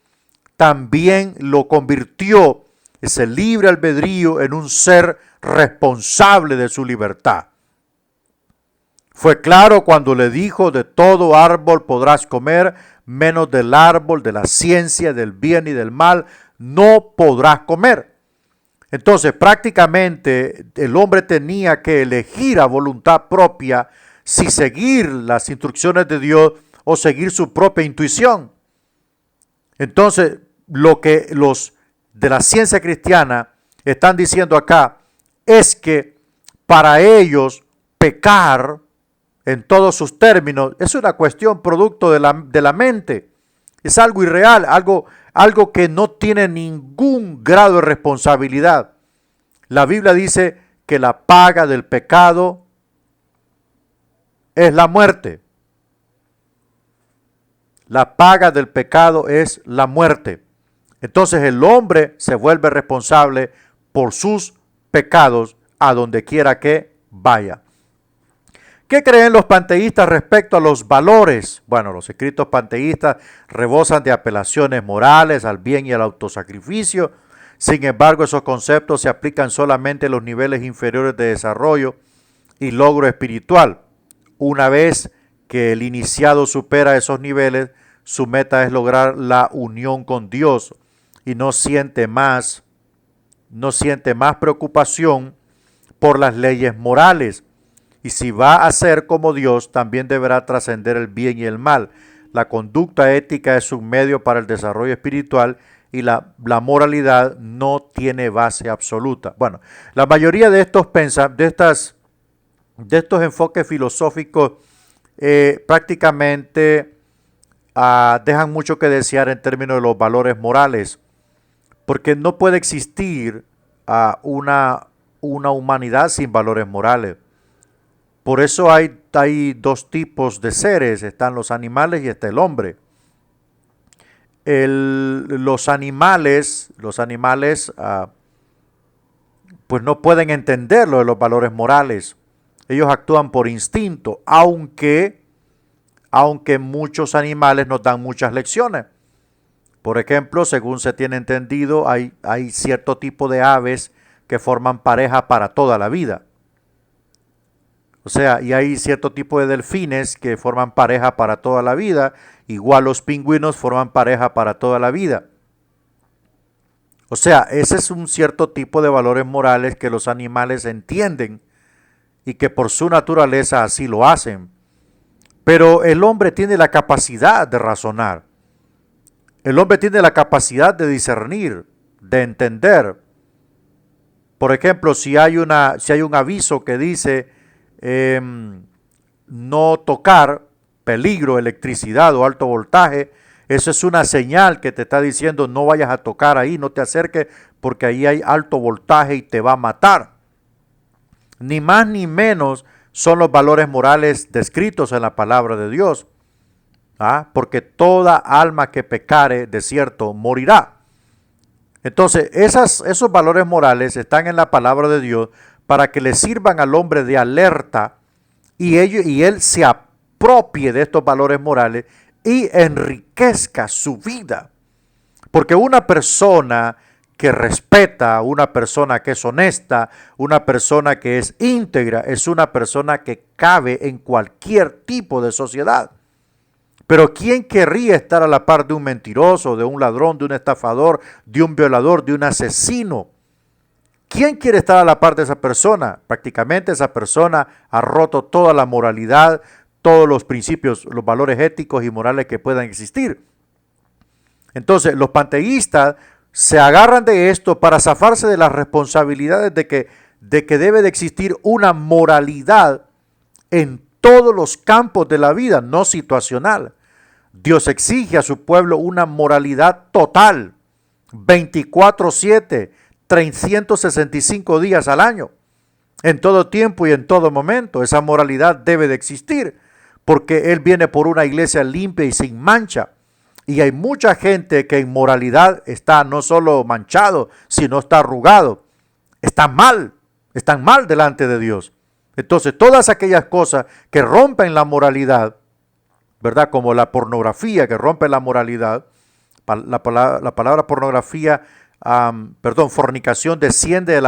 también lo convirtió, ese libre albedrío, en un ser responsable de su libertad. Fue claro cuando le dijo: de todo árbol podrás comer, menos del árbol de la ciencia del bien y del mal no podrás comer. Entonces, prácticamente el hombre tenía que elegir a voluntad propia si seguir las instrucciones de Dios o seguir su propia intuición. Entonces, lo que los de la ciencia cristiana están diciendo acá es que para ellos pecar en todos sus términos es una cuestión producto de la mente. Es algo irreal, algo que no tiene ningún grado de responsabilidad. La Biblia dice que la paga del pecado es la muerte. La paga del pecado es la muerte. Entonces el hombre se vuelve responsable por sus pecados a donde quiera que vaya. ¿Qué creen los panteístas respecto a los valores? Bueno, los escritos panteístas rebosan de apelaciones morales al bien y al autosacrificio. Sin embargo, esos conceptos se aplican solamente a los niveles inferiores de desarrollo y logro espiritual. Una vez que el iniciado supera esos niveles, su meta es lograr la unión con Dios y no siente más preocupación por las leyes morales. Y si va a ser como Dios, también deberá trascender el bien y el mal. La conducta ética es un medio para el desarrollo espiritual y la moralidad no tiene base absoluta. Bueno, la mayoría de estos enfoques filosóficos prácticamente dejan mucho que desear en términos de los valores morales, porque no puede existir una humanidad sin valores morales. Por eso hay dos tipos de seres, están los animales y está el hombre. Los animales pues no pueden entender lo de los valores morales. Ellos actúan por instinto, aunque muchos animales nos dan muchas lecciones. Por ejemplo, según se tiene entendido, hay cierto tipo de aves que forman pareja para toda la vida. O sea, y hay cierto tipo de delfines que forman pareja para toda la vida. Igual los pingüinos forman pareja para toda la vida. O sea, ese es un cierto tipo de valores morales que los animales entienden y que por su naturaleza así lo hacen. Pero el hombre tiene la capacidad de razonar. El hombre tiene la capacidad de discernir, de entender. Por ejemplo, si hay un aviso que dice no tocar, peligro, electricidad o alto voltaje, eso es una señal que te está diciendo no vayas a tocar ahí, no te acerques porque ahí hay alto voltaje y te va a matar. Ni más ni menos son los valores morales descritos en la palabra de Dios. Porque toda alma que pecare, de cierto, morirá. Entonces, esos valores morales están en la palabra de Dios para que le sirvan al hombre de alerta y él se apropie de estos valores morales y enriquezca su vida. Porque una persona que respeta, una persona que es honesta, una persona que es íntegra, es una persona que cabe en cualquier tipo de sociedad. Pero ¿quién querría estar a la par de un mentiroso, de un ladrón, de un estafador, de un violador, de un asesino? ¿Quién quiere estar a la par de esa persona? Prácticamente esa persona ha roto toda la moralidad, todos los principios, los valores éticos y morales que puedan existir. Entonces, los panteístas se agarran de esto para zafarse de las responsabilidades de que debe de existir una moralidad en todos los campos de la vida, no situacional. Dios exige a su pueblo una moralidad total, 24/7, 365 días al año, en todo tiempo y en todo momento. Esa moralidad debe de existir, porque Él viene por una iglesia limpia y sin mancha. Y hay mucha gente que en moralidad está no solo manchado, sino está arrugado. Están mal delante de Dios. Entonces, todas aquellas cosas que rompen la moralidad, ¿verdad? Como la pornografía que rompe la moralidad. La palabra pornografía, fornicación desciende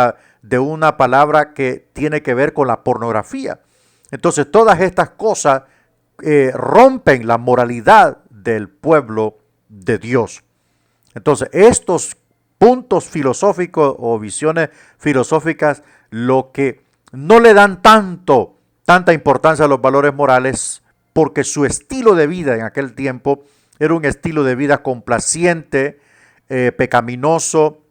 de una palabra que tiene que ver con la pornografía. Entonces, todas estas cosas rompen la moralidad del pueblo de Dios. Entonces, estos puntos filosóficos o visiones filosóficas, lo que no le dan tanta importancia a los valores morales, porque su estilo de vida en aquel tiempo era un estilo de vida complaciente, pecaminoso,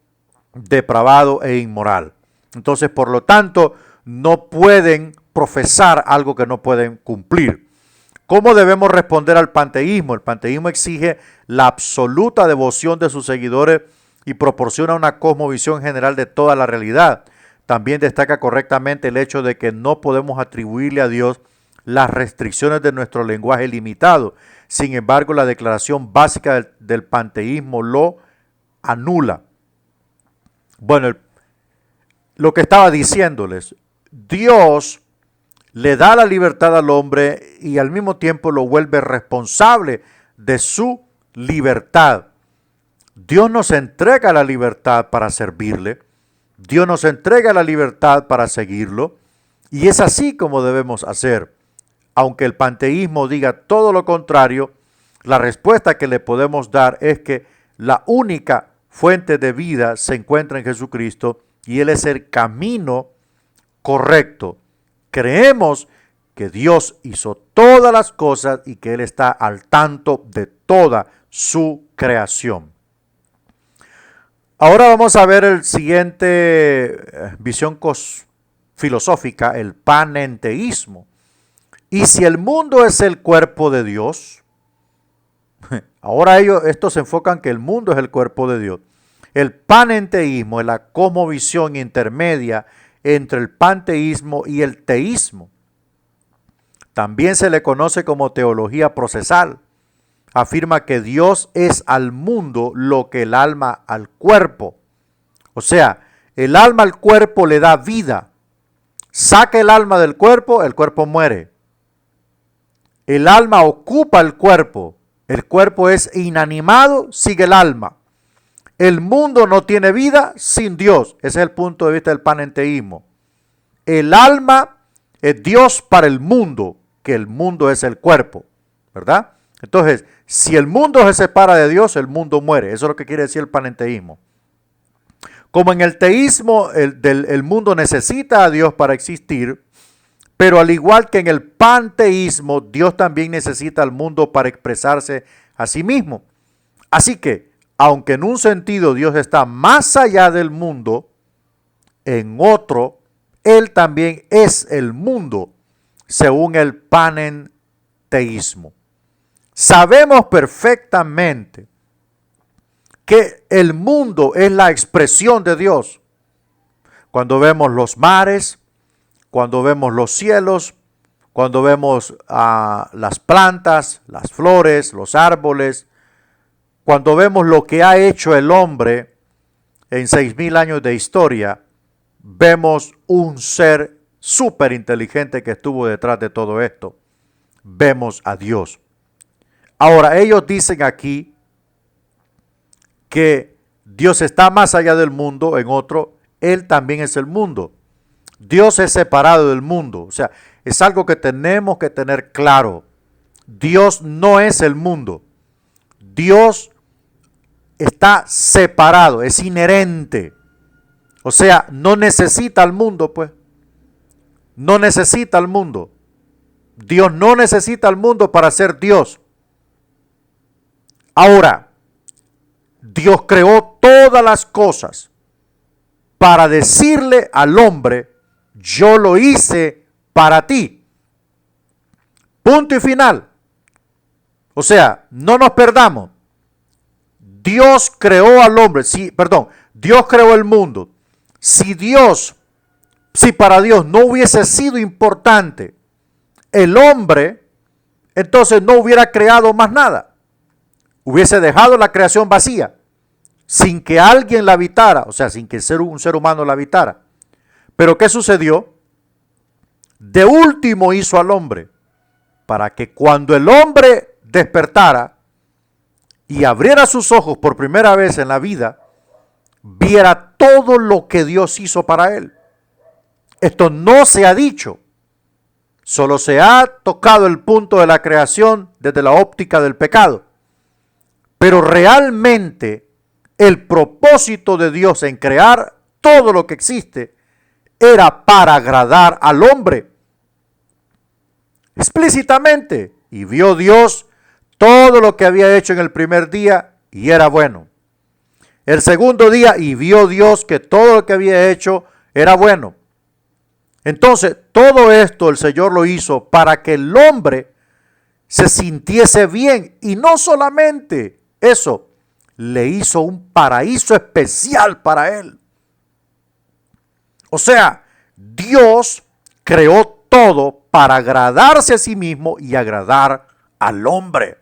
depravado e inmoral. Entonces, por lo tanto, no pueden profesar algo que no pueden cumplir. ¿Cómo debemos responder al panteísmo? El panteísmo exige la absoluta devoción de sus seguidores y proporciona una cosmovisión general de toda la realidad. También destaca correctamente el hecho de que no podemos atribuirle a Dios las restricciones de nuestro lenguaje limitado. Sin embargo, la declaración básica del panteísmo lo anula. Bueno, lo que estaba diciéndoles, Dios le da la libertad al hombre y al mismo tiempo lo vuelve responsable de su libertad. Dios nos entrega la libertad para servirle. Dios nos entrega la libertad para seguirlo. Y es así como debemos hacer. Aunque el panteísmo diga todo lo contrario, la respuesta que le podemos dar es que la única fuente de vida se encuentra en Jesucristo y Él es el camino correcto. Creemos que Dios hizo todas las cosas y que Él está al tanto de toda su creación. Ahora vamos a ver el siguiente visión filosófica, el panenteísmo. Y si el mundo es el cuerpo de Dios, ahora estos se enfocan que el mundo es el cuerpo de Dios. El panenteísmo es la cosmovisión intermedia entre el panteísmo y el teísmo. También se le conoce como teología procesal. Afirma que Dios es al mundo lo que el alma al cuerpo. O sea, el alma al cuerpo le da vida. Saca el alma del cuerpo, el cuerpo muere. El alma ocupa el cuerpo es inanimado, sigue el alma. El mundo no tiene vida sin Dios. Ese es el punto de vista del panenteísmo. El alma es Dios para el mundo, que el mundo es el cuerpo, ¿verdad? Entonces, si el mundo se separa de Dios, el mundo muere. Eso es lo que quiere decir el panenteísmo. Como en el teísmo, el mundo necesita a Dios para existir, pero al igual que en el panteísmo, Dios también necesita al mundo para expresarse a sí mismo. Así que, aunque en un sentido Dios está más allá del mundo, en otro, Él también es el mundo, según el panenteísmo. Sabemos perfectamente que el mundo es la expresión de Dios. Cuando vemos los mares, cuando vemos los cielos, cuando vemos las plantas, las flores, los árboles, cuando vemos lo que ha hecho el hombre en 6,000 años de historia, vemos un ser súper inteligente que estuvo detrás de todo esto. Vemos a Dios. Ahora, ellos dicen aquí que Dios está más allá del mundo, en otro, Él también es el mundo. Dios es separado del mundo. O sea, es algo que tenemos que tener claro. Dios no es el mundo. Dios está separado, es inherente. O sea, no necesita al mundo, pues. No necesita al mundo. Dios no necesita al mundo para ser Dios. Ahora, Dios creó todas las cosas para decirle al hombre, yo lo hice para ti. Punto y final. O sea, no nos perdamos. Dios creó al hombre, Dios creó el mundo. Si para Dios no hubiese sido importante el hombre, entonces no hubiera creado más nada. Hubiese dejado la creación vacía, sin que alguien la habitara, o sea, sin que un ser humano la habitara. Pero ¿qué sucedió? De último hizo al hombre, para que cuando el hombre despertara y abriera sus ojos por primera vez en la vida, viera todo lo que Dios hizo para él. Esto no se ha dicho, solo se ha tocado el punto de la creación desde la óptica del pecado. Pero realmente el propósito de Dios en crear todo lo que existe era para agradar al hombre. Explícitamente. Y vio Dios todo lo que había hecho en el primer día y era bueno. El segundo día y vio Dios que todo lo que había hecho era bueno. Entonces, todo esto el Señor lo hizo para que el hombre se sintiese bien. Y no solamente eso, le hizo un paraíso especial para él. O sea, Dios creó todo para agradarse a sí mismo y agradar al hombre.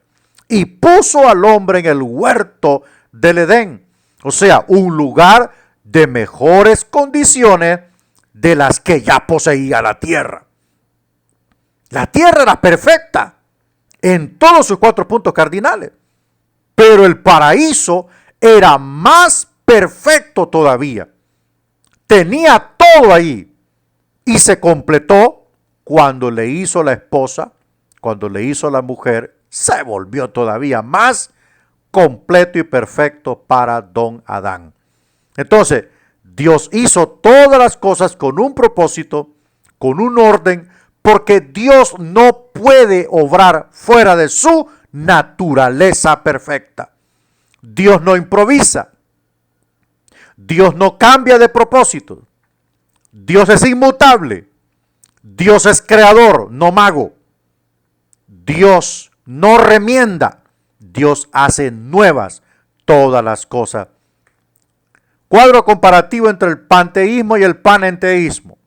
y puso al hombre en el huerto del Edén. O sea, un lugar de mejores condiciones de las que ya poseía la tierra. La tierra era perfecta en todos sus 4 puntos cardinales, pero el paraíso era más perfecto todavía. Tenía todo ahí y se completó cuando le hizo la esposa, cuando le hizo la mujer, se volvió todavía más completo y perfecto para don Adán. Entonces, Dios hizo todas las cosas con un propósito, con un orden, porque Dios no puede obrar fuera de su naturaleza perfecta. Dios no improvisa. Dios no cambia de propósito. Dios es inmutable. Dios es creador, no mago. Dios no remienda. Dios hace nuevas todas las cosas. Cuadro comparativo entre el panteísmo y el panenteísmo.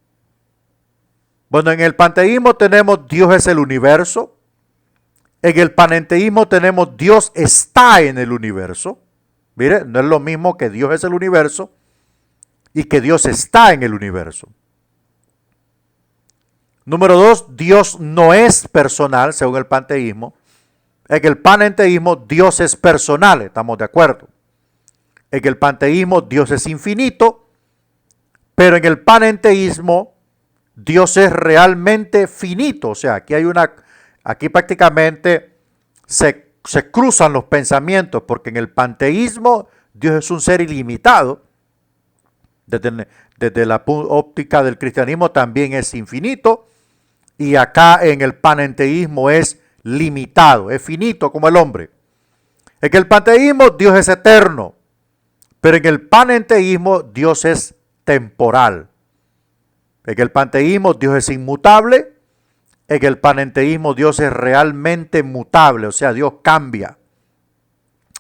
Bueno, en el panteísmo tenemos Dios es el universo. En el panenteísmo tenemos Dios está en el universo. Mire, no es lo mismo que Dios es el universo y que Dios está en el universo. Número 2, Dios no es personal, según el panteísmo. En el panenteísmo, Dios es personal, estamos de acuerdo. En el panteísmo, Dios es infinito, pero en el panenteísmo, Dios es realmente finito. O sea, aquí prácticamente se cruzan los pensamientos, porque en el panteísmo, Dios es un ser ilimitado. Desde la óptica del cristianismo también es infinito, y acá en el panenteísmo es limitado, es finito como el hombre. En el panteísmo Dios es eterno, pero en el panenteísmo Dios es temporal. En el panteísmo Dios es inmutable, en el panenteísmo Dios es realmente mutable, o sea, Dios cambia.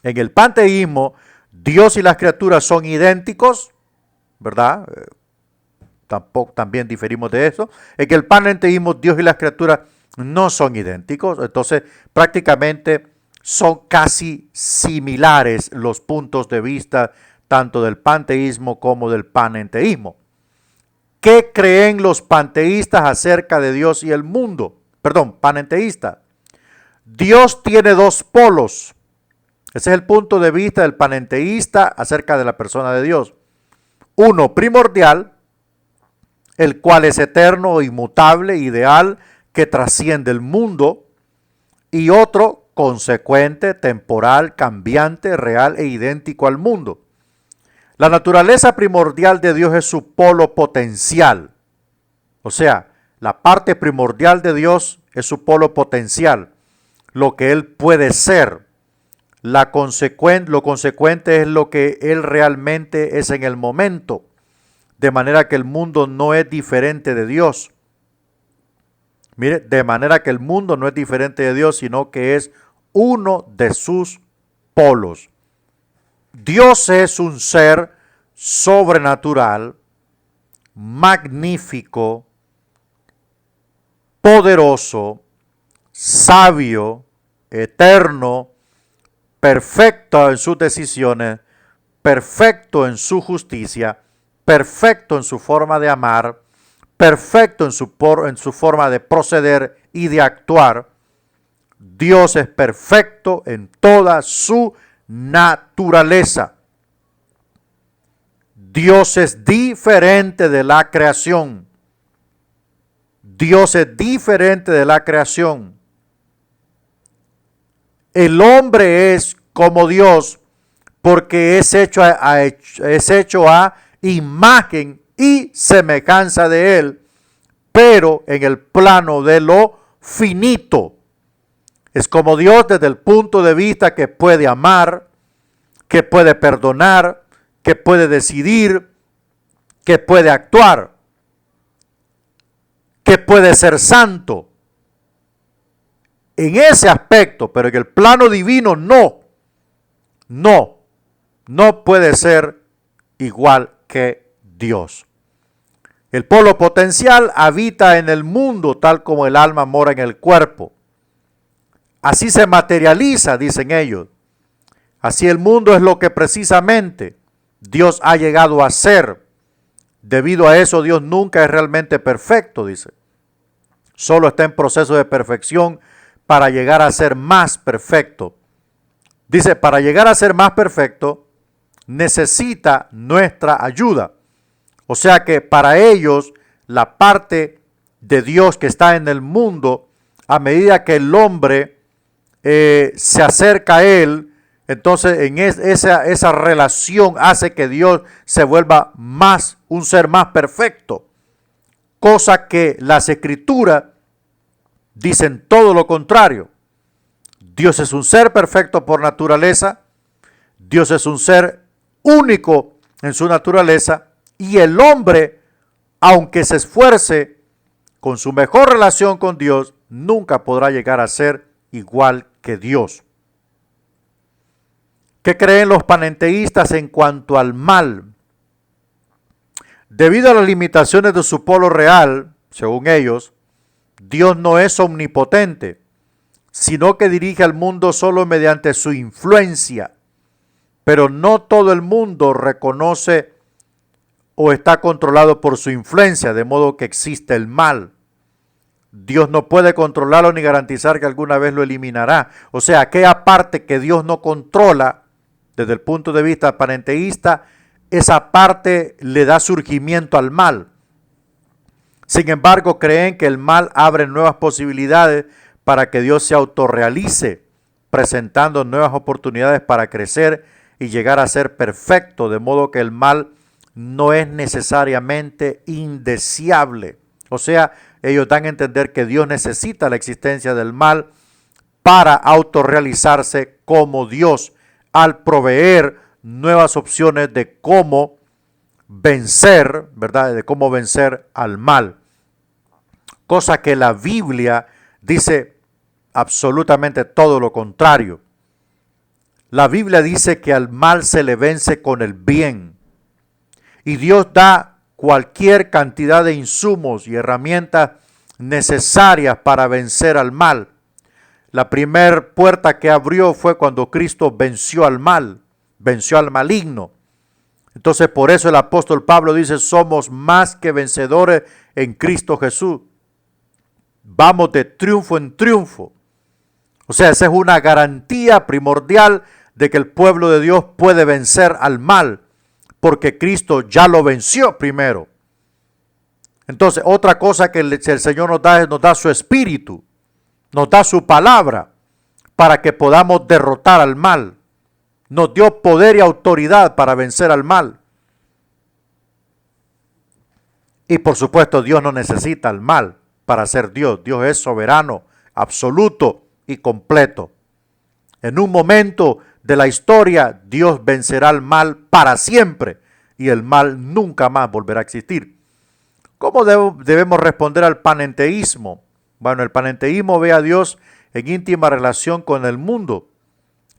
En el panteísmo Dios y las criaturas son idénticos, ¿verdad? También diferimos de eso. En el panenteísmo Dios y las criaturas no son idénticos, entonces prácticamente son casi similares los puntos de vista tanto del panteísmo como del panenteísmo. ¿Qué creen los panteístas acerca de Dios y el mundo? Perdón, panenteístas. Dios tiene 2 polos. Ese es el punto de vista del panenteísta acerca de la persona de Dios. Uno primordial, el cual es eterno, inmutable, ideal, que trasciende el mundo, y otro consecuente, temporal, cambiante, real e idéntico al mundo. La naturaleza primordial de Dios es su polo potencial. O sea, la parte primordial de Dios es su polo potencial, lo que Él puede ser. Lo consecuente es lo que Él realmente es en el momento, de manera que el mundo no es diferente de Dios. Mire, de manera que el mundo no es diferente de Dios, sino que es uno de sus polos. Dios es un ser sobrenatural, magnífico, poderoso, sabio, eterno, perfecto en sus decisiones, perfecto en su justicia, perfecto en su forma de amar, perfecto en su forma de proceder y de actuar. Dios es perfecto en toda su naturaleza. Dios es diferente de la creación. Dios es diferente de la creación. El hombre es como Dios porque es hecho a imagen y semejanza de Él, pero en el plano de lo finito. Es como Dios desde el punto de vista que puede amar, que puede perdonar, que puede decidir, que puede actuar, que puede ser santo. En ese aspecto, pero en el plano divino no puede ser igual que Dios. El polo potencial habita en el mundo tal como el alma mora en el cuerpo. Así se materializa, dicen ellos. Así el mundo es lo que precisamente Dios ha llegado a ser. Debido a eso, Dios nunca es realmente perfecto, dice. Solo está en proceso de perfección para llegar a ser más perfecto. Dice, para llegar a ser más perfecto, necesita nuestra ayuda. O sea que para ellos, la parte de Dios que está en el mundo, a medida que el hombre se acerca a Él, entonces en esa relación hace que Dios se vuelva más, un ser más perfecto. Cosa que las Escrituras dicen todo lo contrario. Dios es un ser perfecto por naturaleza. Dios es un ser único en su naturaleza. Y el hombre, aunque se esfuerce con su mejor relación con Dios, nunca podrá llegar a ser igual que Dios. ¿Qué creen los panenteístas en cuanto al mal? Debido a las limitaciones de su polo real, según ellos, Dios no es omnipotente, sino que dirige al mundo solo mediante su influencia. Pero no todo el mundo reconoce o está controlado por su influencia, de modo que existe el mal. Dios no puede controlarlo ni garantizar que alguna vez lo eliminará. O sea, aquella parte que Dios no controla, desde el punto de vista panenteísta, esa parte le da surgimiento al mal. Sin embargo, creen que el mal abre nuevas posibilidades para que Dios se autorrealice, presentando nuevas oportunidades para crecer y llegar a ser perfecto, de modo que el mal no es necesariamente indeseable. O sea, ellos dan a entender que Dios necesita la existencia del mal para autorrealizarse como Dios, al proveer nuevas opciones de cómo vencer, ¿verdad? De cómo vencer al mal. Cosa que la Biblia dice absolutamente todo lo contrario. La Biblia dice que al mal se le vence con el bien. Y Dios da cualquier cantidad de insumos y herramientas necesarias para vencer al mal. La primera puerta que abrió fue cuando Cristo venció al mal, venció al maligno. Entonces por eso el apóstol Pablo dice, somos más que vencedores en Cristo Jesús. Vamos de triunfo en triunfo. O sea, esa es una garantía primordial de que el pueblo de Dios puede vencer al mal, porque Cristo ya lo venció primero. Entonces, otra cosa que el Señor nos da su espíritu, nos da su palabra, para que podamos derrotar al mal. Nos dio poder y autoridad para vencer al mal. Y por supuesto, Dios no necesita el mal para ser Dios. Dios es soberano, absoluto y completo. En un momento de la historia, Dios vencerá al mal para siempre y el mal nunca más volverá a existir. ¿Cómo debemos responder al panenteísmo? Bueno, el panenteísmo ve a Dios en íntima relación con el mundo,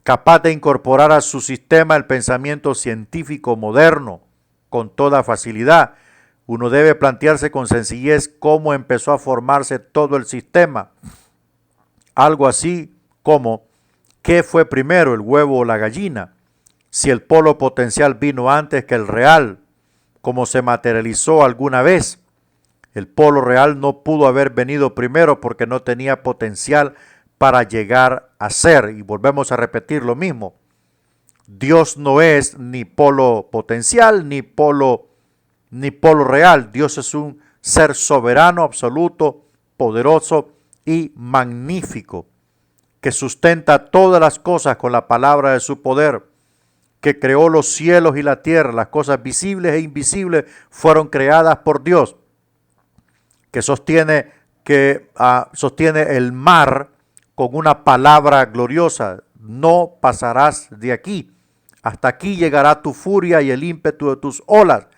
capaz de incorporar a su sistema el pensamiento científico moderno con toda facilidad. Uno debe plantearse con sencillez cómo empezó a formarse todo el sistema. Algo así como, ¿qué fue primero, el huevo o la gallina? Si el polo potencial vino antes que el real, como se materializó alguna vez. El polo real no pudo haber venido primero porque no tenía potencial para llegar a ser. Y volvemos a repetir lo mismo. Dios no es ni polo potencial ni polo real. Dios es un ser soberano, absoluto, poderoso y magnífico, que sustenta todas las cosas con la palabra de su poder, que creó los cielos y la tierra. Las cosas visibles e invisibles fueron creadas por Dios, que sostiene el mar con una palabra gloriosa: no pasarás de aquí, hasta aquí llegará tu furia y el ímpetu de tus olas.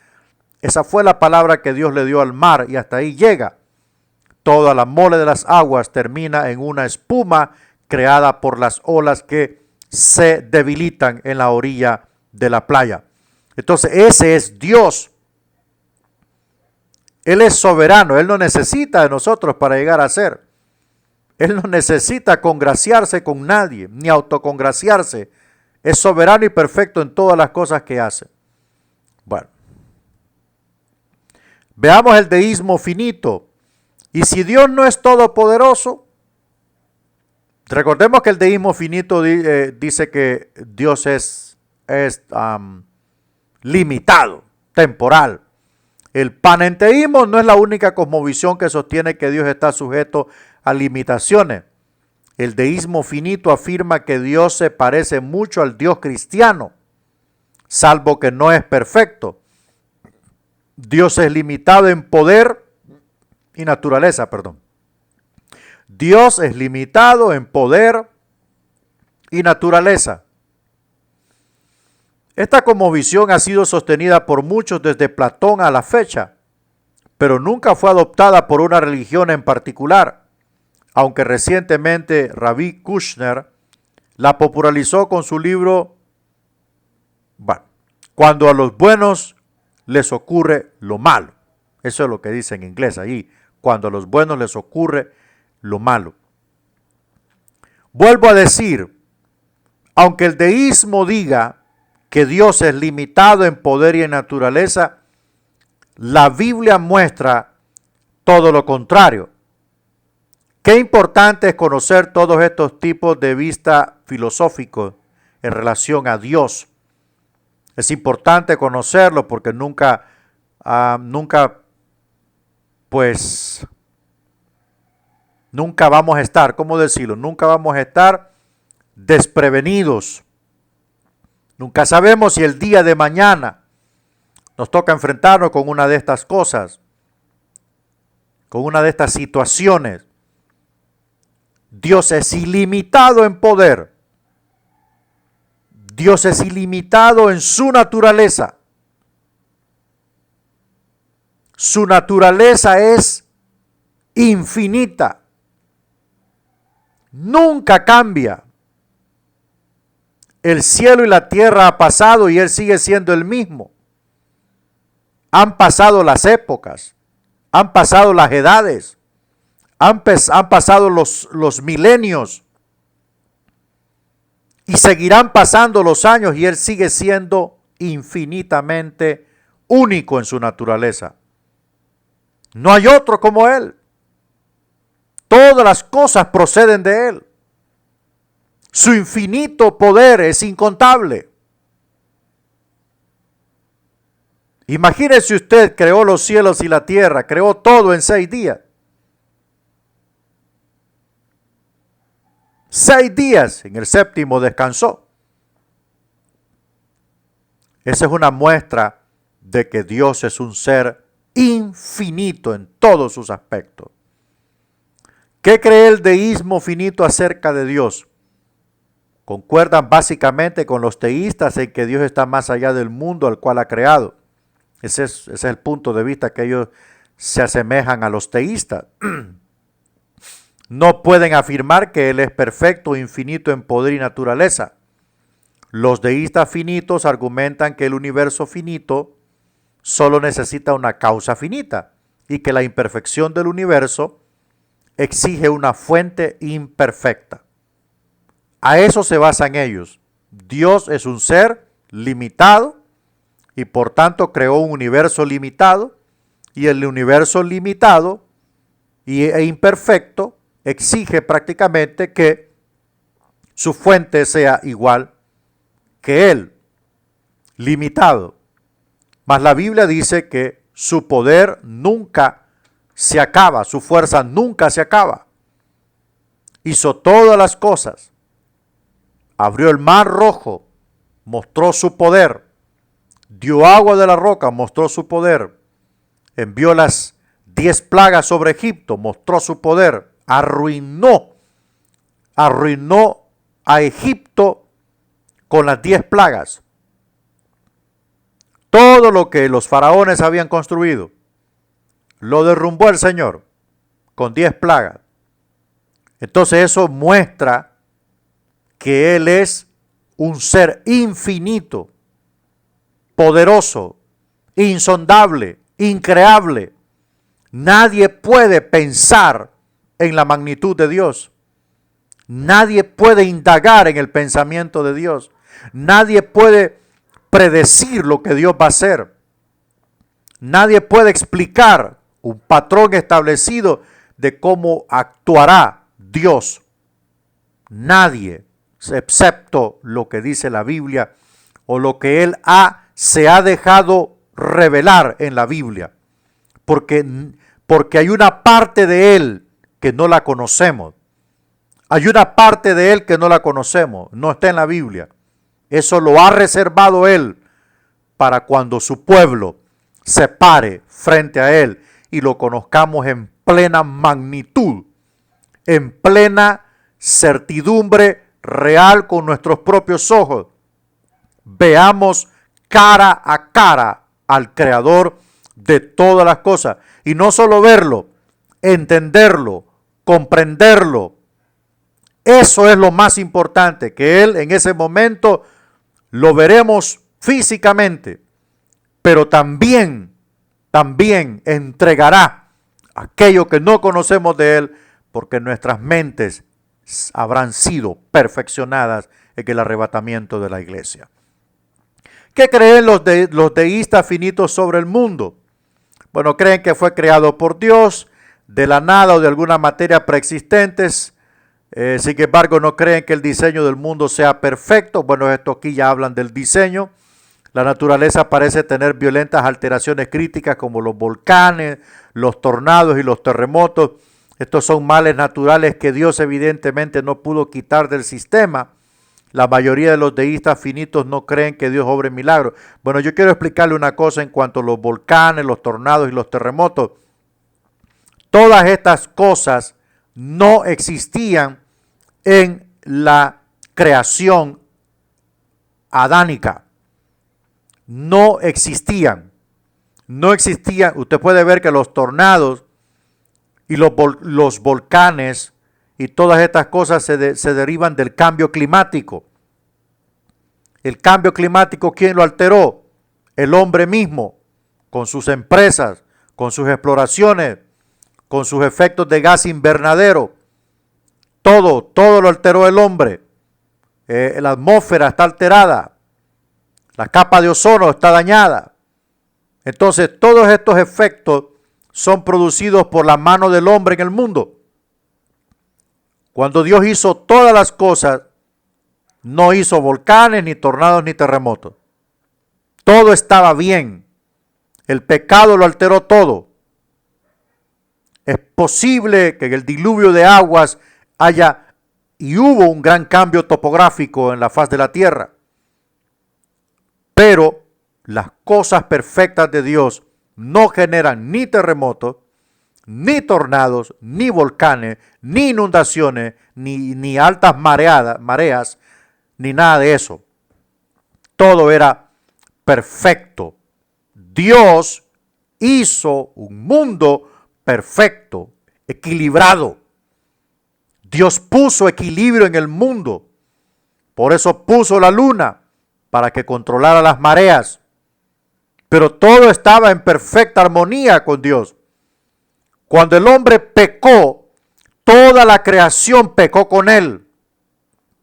Esa fue la palabra que Dios le dio al mar y hasta ahí llega. Toda la mole de las aguas termina en una espuma creada por las olas que se debilitan en la orilla de la playa. Entonces ese es Dios. Él es soberano, Él no necesita de nosotros para llegar a ser. Él no necesita congraciarse con nadie, ni autocongraciarse. Es soberano y perfecto en todas las cosas que hace. Bueno, veamos el deísmo finito. Y si Dios no es todopoderoso, recordemos que el deísmo finito dice que Dios es limitado, temporal. El panenteísmo no es la única cosmovisión que sostiene que Dios está sujeto a limitaciones. El deísmo finito afirma que Dios se parece mucho al Dios cristiano, salvo que no es perfecto. Dios es limitado en poder y naturaleza, Dios es limitado en poder y naturaleza. Esta cosmovisión ha sido sostenida por muchos desde Platón a la fecha, pero nunca fue adoptada por una religión en particular, aunque recientemente Rabbi Kushner la popularizó con su libro Cuando a los buenos les ocurre lo malo. Eso es lo que dice en inglés ahí, cuando a los buenos les ocurre lo malo. Vuelvo a decir, aunque el deísmo diga que Dios es limitado en poder y en naturaleza, la Biblia muestra todo lo contrario. Qué importante es conocer todos estos tipos de vista filosóficos en relación a Dios. Es importante conocerlo porque nunca vamos a estar, ¿cómo decirlo? Nunca vamos a estar desprevenidos. Nunca sabemos si el día de mañana nos toca enfrentarnos con una de estas cosas, con una de estas situaciones. Dios es ilimitado en poder. Dios es ilimitado en su naturaleza. Su naturaleza es infinita. Nunca cambia. El cielo y la tierra ha pasado y Él sigue siendo el mismo. Han pasado las épocas, han pasado las edades, han pasado los milenios y seguirán pasando los años y Él sigue siendo infinitamente único en su naturaleza. No hay otro como Él. Todas las cosas proceden de Él. Su infinito poder es incontable. Imagínese usted, creó los cielos y la tierra, creó todo en 6 días. 6 días, en el séptimo descansó. Esa es una muestra de que Dios es un ser infinito en todos sus aspectos. ¿Qué cree el deísmo finito acerca de Dios? Concuerdan básicamente con los teístas en que Dios está más allá del mundo al cual ha creado. Ese es el punto de vista que ellos se asemejan a los teístas. No pueden afirmar que Él es perfecto e infinito en poder y naturaleza. Los deístas finitos argumentan que el universo finito solo necesita una causa finita y que la imperfección del universo exige una fuente imperfecta. A eso se basan ellos. Dios es un ser limitado y por tanto creó un universo limitado y el universo limitado e imperfecto exige prácticamente que su fuente sea igual que Él, limitado. Mas la Biblia dice que su poder nunca se acaba, su fuerza nunca se acaba. Hizo todas las cosas. Abrió el mar rojo, mostró su poder. Dio agua de la roca, mostró su poder. Envió las 10 plagas sobre Egipto, mostró su poder. Arruinó a Egipto con las 10 plagas. Todo lo que los faraones habían construido, lo derrumbó el Señor con 10 plagas. Entonces eso muestra que Él es un ser infinito, poderoso, insondable, increable. Nadie puede pensar en la magnitud de Dios. Nadie puede indagar en el pensamiento de Dios. Nadie puede predecir lo que Dios va a hacer. Nadie puede explicar un patrón establecido de cómo actuará Dios. Nadie, excepto lo que dice la Biblia o lo que Él se ha dejado revelar en la Biblia. Porque hay una parte de Él que no la conocemos. Hay una parte de Él que no la conocemos, no está en la Biblia. Eso lo ha reservado Él para cuando su pueblo se pare frente a Él y lo conozcamos en plena magnitud, en plena certidumbre real con nuestros propios ojos. Veamos cara a cara al Creador de todas las cosas. Y no solo verlo, entenderlo, comprenderlo. Eso es lo más importante, que Él en ese momento lo veremos físicamente, pero también entregará aquello que no conocemos de Él, porque nuestras mentes habrán sido perfeccionadas en el arrebatamiento de la iglesia. ¿Qué creen los deístas finitos sobre el mundo? Bueno, creen que fue creado por Dios, de la nada o de alguna materia preexistentes. Sin embargo, no creen que el diseño del mundo sea perfecto. Bueno, esto aquí ya hablan del diseño. La naturaleza parece tener violentas alteraciones críticas como los volcanes, los tornados y los terremotos. Estos son males naturales que Dios evidentemente no pudo quitar del sistema. La mayoría de los deístas finitos no creen que Dios obre milagros. Bueno, yo quiero explicarle una cosa en cuanto a los volcanes, los tornados y los terremotos. Todas estas cosas no existían en la creación adánica. No existían. No existían. Usted puede ver que los tornados y los volcanes y todas estas cosas se derivan del cambio climático. El cambio climático, ¿quién lo alteró? El hombre mismo, con sus empresas, con sus exploraciones, con sus efectos de gas invernadero. Todo lo alteró el hombre. La atmósfera está alterada. La capa de ozono está dañada. Entonces, todos estos efectos son producidos por la mano del hombre en el mundo. Cuando Dios hizo todas las cosas, no hizo volcanes, ni tornados, ni terremotos. Todo estaba bien. El pecado lo alteró todo. Es posible que en el diluvio de aguas hubo un gran cambio topográfico en la faz de la tierra. Pero las cosas perfectas de Dios no generan ni terremotos, ni tornados, ni volcanes, ni inundaciones, ni altas mareas, ni nada de eso. Todo era perfecto. Dios hizo un mundo perfecto, equilibrado. Dios puso equilibrio en el mundo. Por eso puso la luna, para que controlara las mareas. Pero todo estaba en perfecta armonía con Dios. Cuando el hombre pecó, toda la creación pecó con él.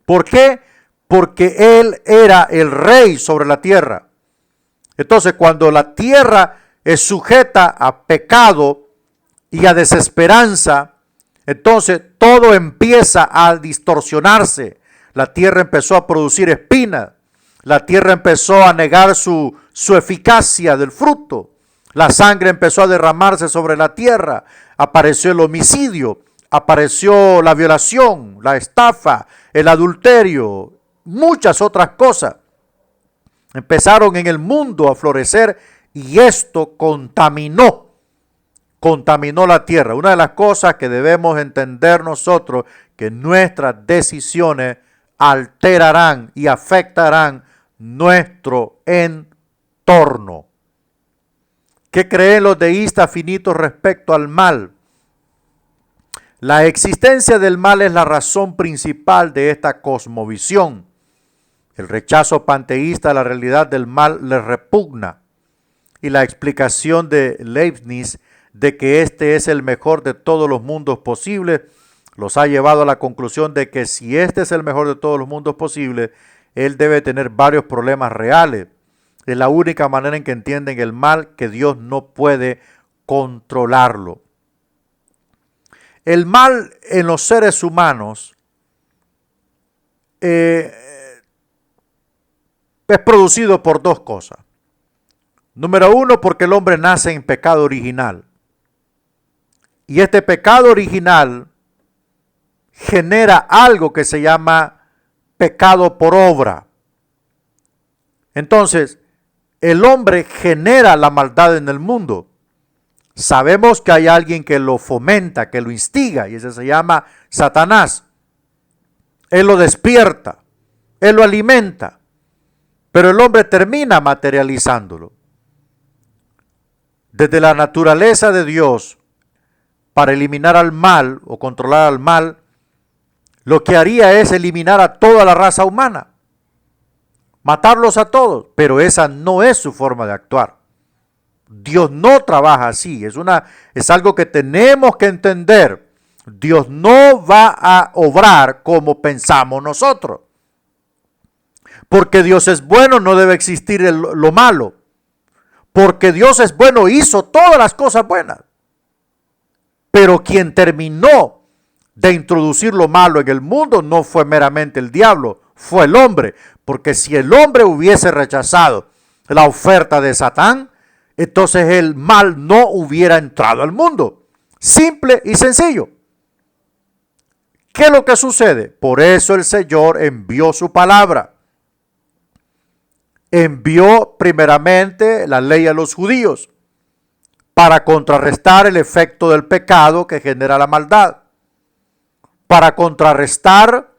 ¿Por qué? Porque él era el rey sobre la tierra. Entonces, cuando la tierra es sujeta a pecado y a desesperanza, entonces todo empieza a distorsionarse. La tierra empezó a producir espinas. La tierra empezó a negar su eficacia del fruto. La sangre empezó a derramarse sobre la tierra. Apareció el homicidio, apareció la violación, la estafa, el adulterio, muchas otras cosas. Empezaron en el mundo a florecer y esto contaminó la tierra. Una de las cosas que debemos entender nosotros, que nuestras decisiones alterarán y afectarán nuestro entorno. ¿Qué creen los deístas finitos respecto al mal? La existencia del mal es la razón principal de esta cosmovisión. El rechazo panteísta a la realidad del mal les repugna. Y la explicación de Leibniz de que este es el mejor de todos los mundos posibles, los ha llevado a la conclusión de que si este es el mejor de todos los mundos posibles, él debe tener varios problemas reales. Es la única manera en que entienden el mal, que Dios no puede controlarlo. El mal en los seres humanos es producido por dos cosas. Número uno, porque el hombre nace en pecado original. Y este pecado original genera algo que se llama pecado por obra. Entonces, el hombre genera la maldad en el mundo. Sabemos que hay alguien que lo fomenta, que lo instiga, y ese se llama Satanás. Él lo despierta, él lo alimenta, pero el hombre termina materializándolo. Desde la naturaleza de Dios, para eliminar al mal o controlar al mal, lo que haría es eliminar a toda la raza humana, matarlos a todos, pero esa no es su forma de actuar. Dios no trabaja así, es algo que tenemos que entender. Dios no va a obrar como pensamos nosotros. Porque Dios es bueno, no debe existir lo malo. Porque Dios es bueno, hizo todas las cosas buenas. Pero quien terminó de introducir lo malo en el mundo no fue meramente el diablo, fue el hombre. Porque si el hombre hubiese rechazado la oferta de Satán, entonces el mal no hubiera entrado al mundo. Simple y sencillo. ¿Qué es lo que sucede? Por eso el Señor envió su palabra. Envió primeramente la ley a los judíos para contrarrestar el efecto del pecado que genera la maldad, para contrarrestar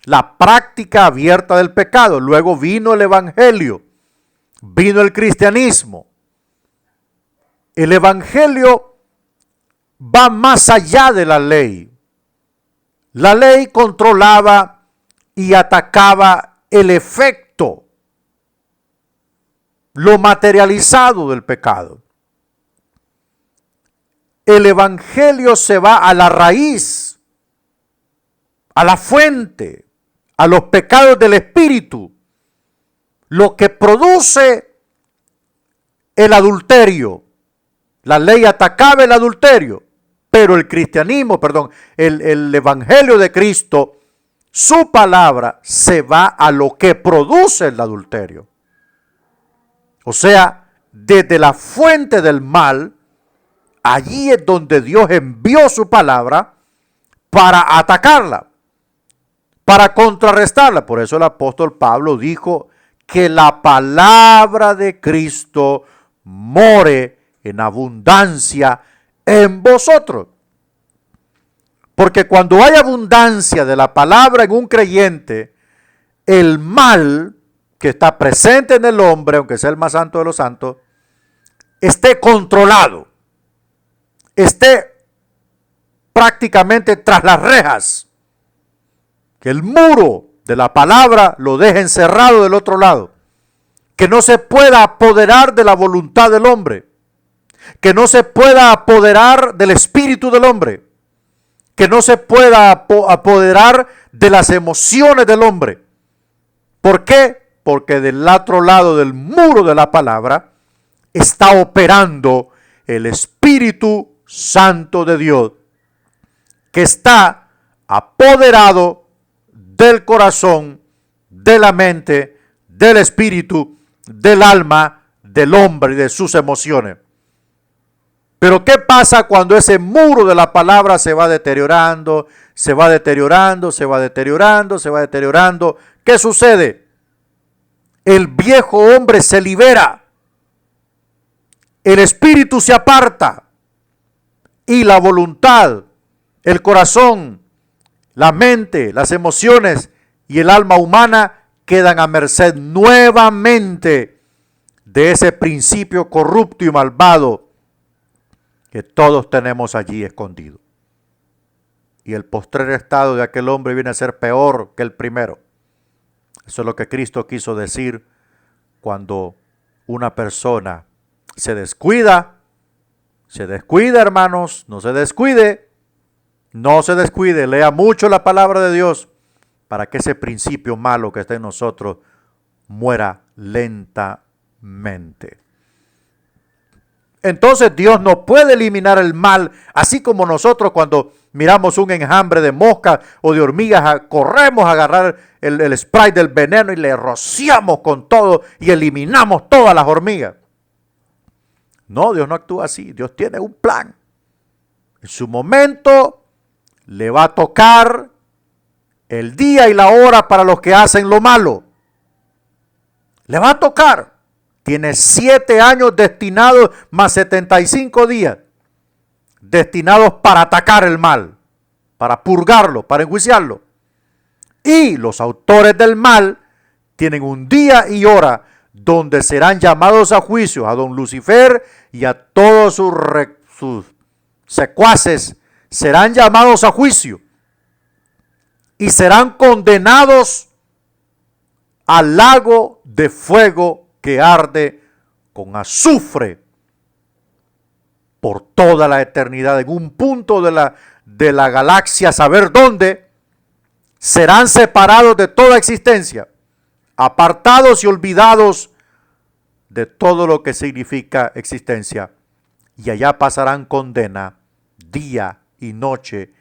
la práctica abierta del pecado. Luego vino el evangelio, vino el cristianismo. El evangelio va más allá de la ley. La ley controlaba y atacaba el efecto, lo materializado del pecado. El evangelio se va a la raíz, a la fuente, a los pecados del espíritu, lo que produce el adulterio. La ley atacaba el adulterio, pero el cristianismo, el evangelio de Cristo, su palabra se va a lo que produce el adulterio. O sea, desde la fuente del mal, allí es donde Dios envió su palabra para atacarla, para contrarrestarla. Por eso el apóstol Pablo dijo que la palabra de Cristo more en abundancia en vosotros. Porque cuando hay abundancia de la palabra en un creyente, el mal que está presente en el hombre, aunque sea el más santo de los santos, esté controlado, esté prácticamente tras las rejas, que el muro de la palabra lo deje encerrado del otro lado, que no se pueda apoderar de la voluntad del hombre, que no se pueda apoderar del espíritu del hombre, que no se pueda apoderar de las emociones del hombre. ¿Por qué? Porque del otro lado del muro de la palabra está operando el Espíritu Santo de Dios, que está apoderado del corazón, de la mente, del espíritu, del alma, del hombre y de sus emociones. Pero ¿qué pasa cuando ese muro de la palabra se va deteriorando, se va deteriorando, se va deteriorando, se va deteriorando? ¿Qué sucede? El viejo hombre se libera, el espíritu se aparta y la voluntad, el corazón, la mente, las emociones y el alma humana quedan a merced nuevamente de ese principio corrupto y malvado que todos tenemos allí escondido. Y el postrer estado de aquel hombre viene a ser peor que el primero. Eso es lo que Cristo quiso decir cuando una persona se descuida, Se descuida, hermanos, no se descuide. No se descuide, lea mucho la palabra de Dios para que ese principio malo que está en nosotros muera lentamente. Entonces Dios no puede eliminar el mal, así como nosotros cuando miramos un enjambre de moscas o de hormigas, corremos a agarrar el spray del veneno y le rociamos con todo y eliminamos todas las hormigas. No, Dios no actúa así, Dios tiene un plan. En su momento le va a tocar el día y la hora para los que hacen lo malo. Le va a tocar. Tiene 7 años destinados, más 75 días, destinados para atacar el mal, para purgarlo, para enjuiciarlo. Y los autores del mal tienen un día y hora donde serán llamados a juicio, a don Lucifer y a todos sus secuaces, serán llamados a juicio y serán condenados al lago de fuego que arde con azufre por toda la eternidad, en un punto de la galaxia, saber dónde, serán separados de toda existencia, apartados y olvidados de todo lo que significa existencia, y allá pasarán condena día y noche,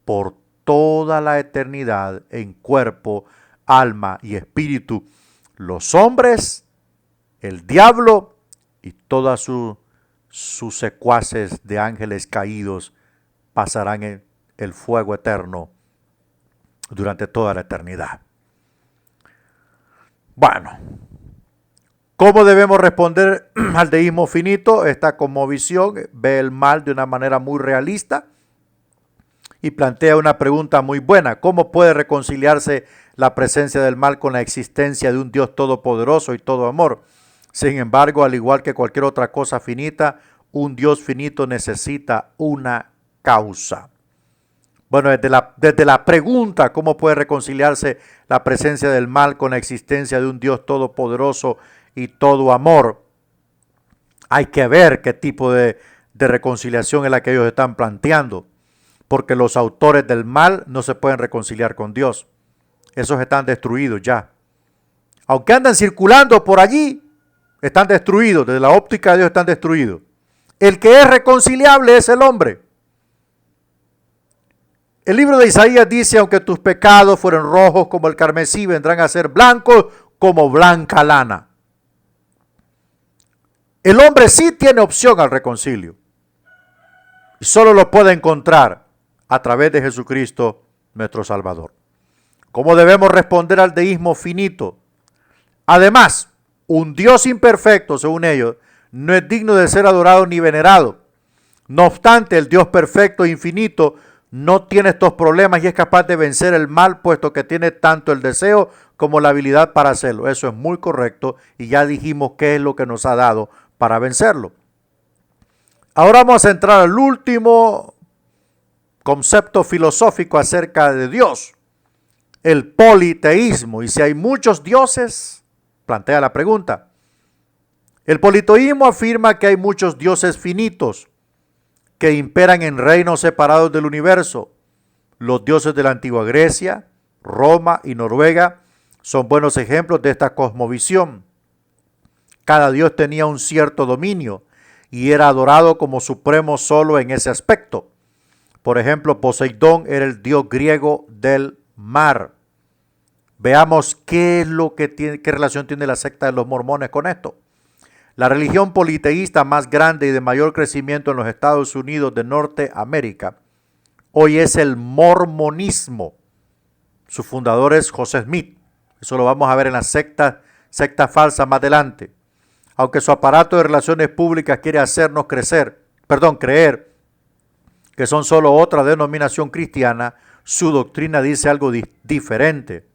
por toda la eternidad en cuerpo, alma y espíritu. Los hombres, el diablo y todas sus secuaces de ángeles caídos pasarán en el fuego eterno durante toda la eternidad. Bueno, ¿cómo debemos responder al deísmo finito? Esta cosmovisión ve el mal de una manera muy realista y plantea una pregunta muy buena. ¿Cómo puede reconciliarse la presencia del mal con la existencia de un Dios todopoderoso y todo amor? Sin embargo, al igual que cualquier otra cosa finita, un Dios finito necesita una causa. Bueno, desde la pregunta, ¿cómo puede reconciliarse la presencia del mal con la existencia de un Dios todopoderoso y todo amor? Hay que ver qué tipo de reconciliación es la que ellos están planteando, porque los autores del mal no se pueden reconciliar con Dios. Esos están destruidos ya. Aunque andan circulando por allí, están destruidos. Desde la óptica de Dios están destruidos. El que es reconciliable es el hombre. El libro de Isaías dice, aunque tus pecados fueren rojos como el carmesí, vendrán a ser blancos como blanca lana. El hombre sí tiene opción al reconcilio. Y solo lo puede encontrar a través de Jesucristo, nuestro Salvador. ¿Cómo debemos responder al deísmo finito? Además, un Dios imperfecto, según ellos, no es digno de ser adorado ni venerado. No obstante, el Dios perfecto e infinito no tiene estos problemas y es capaz de vencer el mal, puesto que tiene tanto el deseo como la habilidad para hacerlo. Eso es muy correcto y ya dijimos qué es lo que nos ha dado para vencerlo. Ahora vamos a entrar al último concepto filosófico acerca de Dios, el politeísmo. Y si hay muchos dioses, plantea la pregunta. El politeísmo afirma que hay muchos dioses finitos que imperan en reinos separados del universo. Los dioses de la antigua Grecia, Roma y Noruega son buenos ejemplos de esta cosmovisión. Cada dios tenía un cierto dominio y era adorado como supremo solo en ese aspecto. Por ejemplo, Poseidón era el dios griego del mar. Veamos qué relación tiene la secta de los mormones con esto. La religión politeísta más grande y de mayor crecimiento en los Estados Unidos de Norteamérica hoy es el mormonismo. Su fundador es José Smith. Eso lo vamos a ver en la secta falsa más adelante. Aunque su aparato de relaciones públicas quiere hacernos creer que son solo otra denominación cristiana, su doctrina dice algo diferente.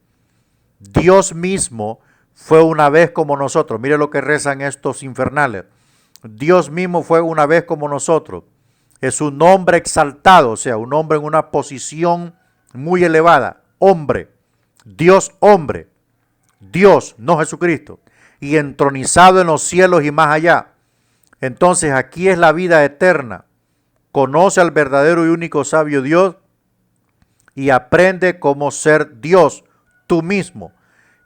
Dios mismo fue una vez como nosotros. Mire lo que rezan estos infernales. Dios mismo fue una vez como nosotros. Es un hombre exaltado, o sea, un hombre en una posición muy elevada. Hombre, Dios hombre, Dios, no Jesucristo. Y entronizado en los cielos y más allá. Entonces aquí es la vida eterna. Conoce al verdadero y único sabio Dios y aprende cómo ser Dios tú mismo,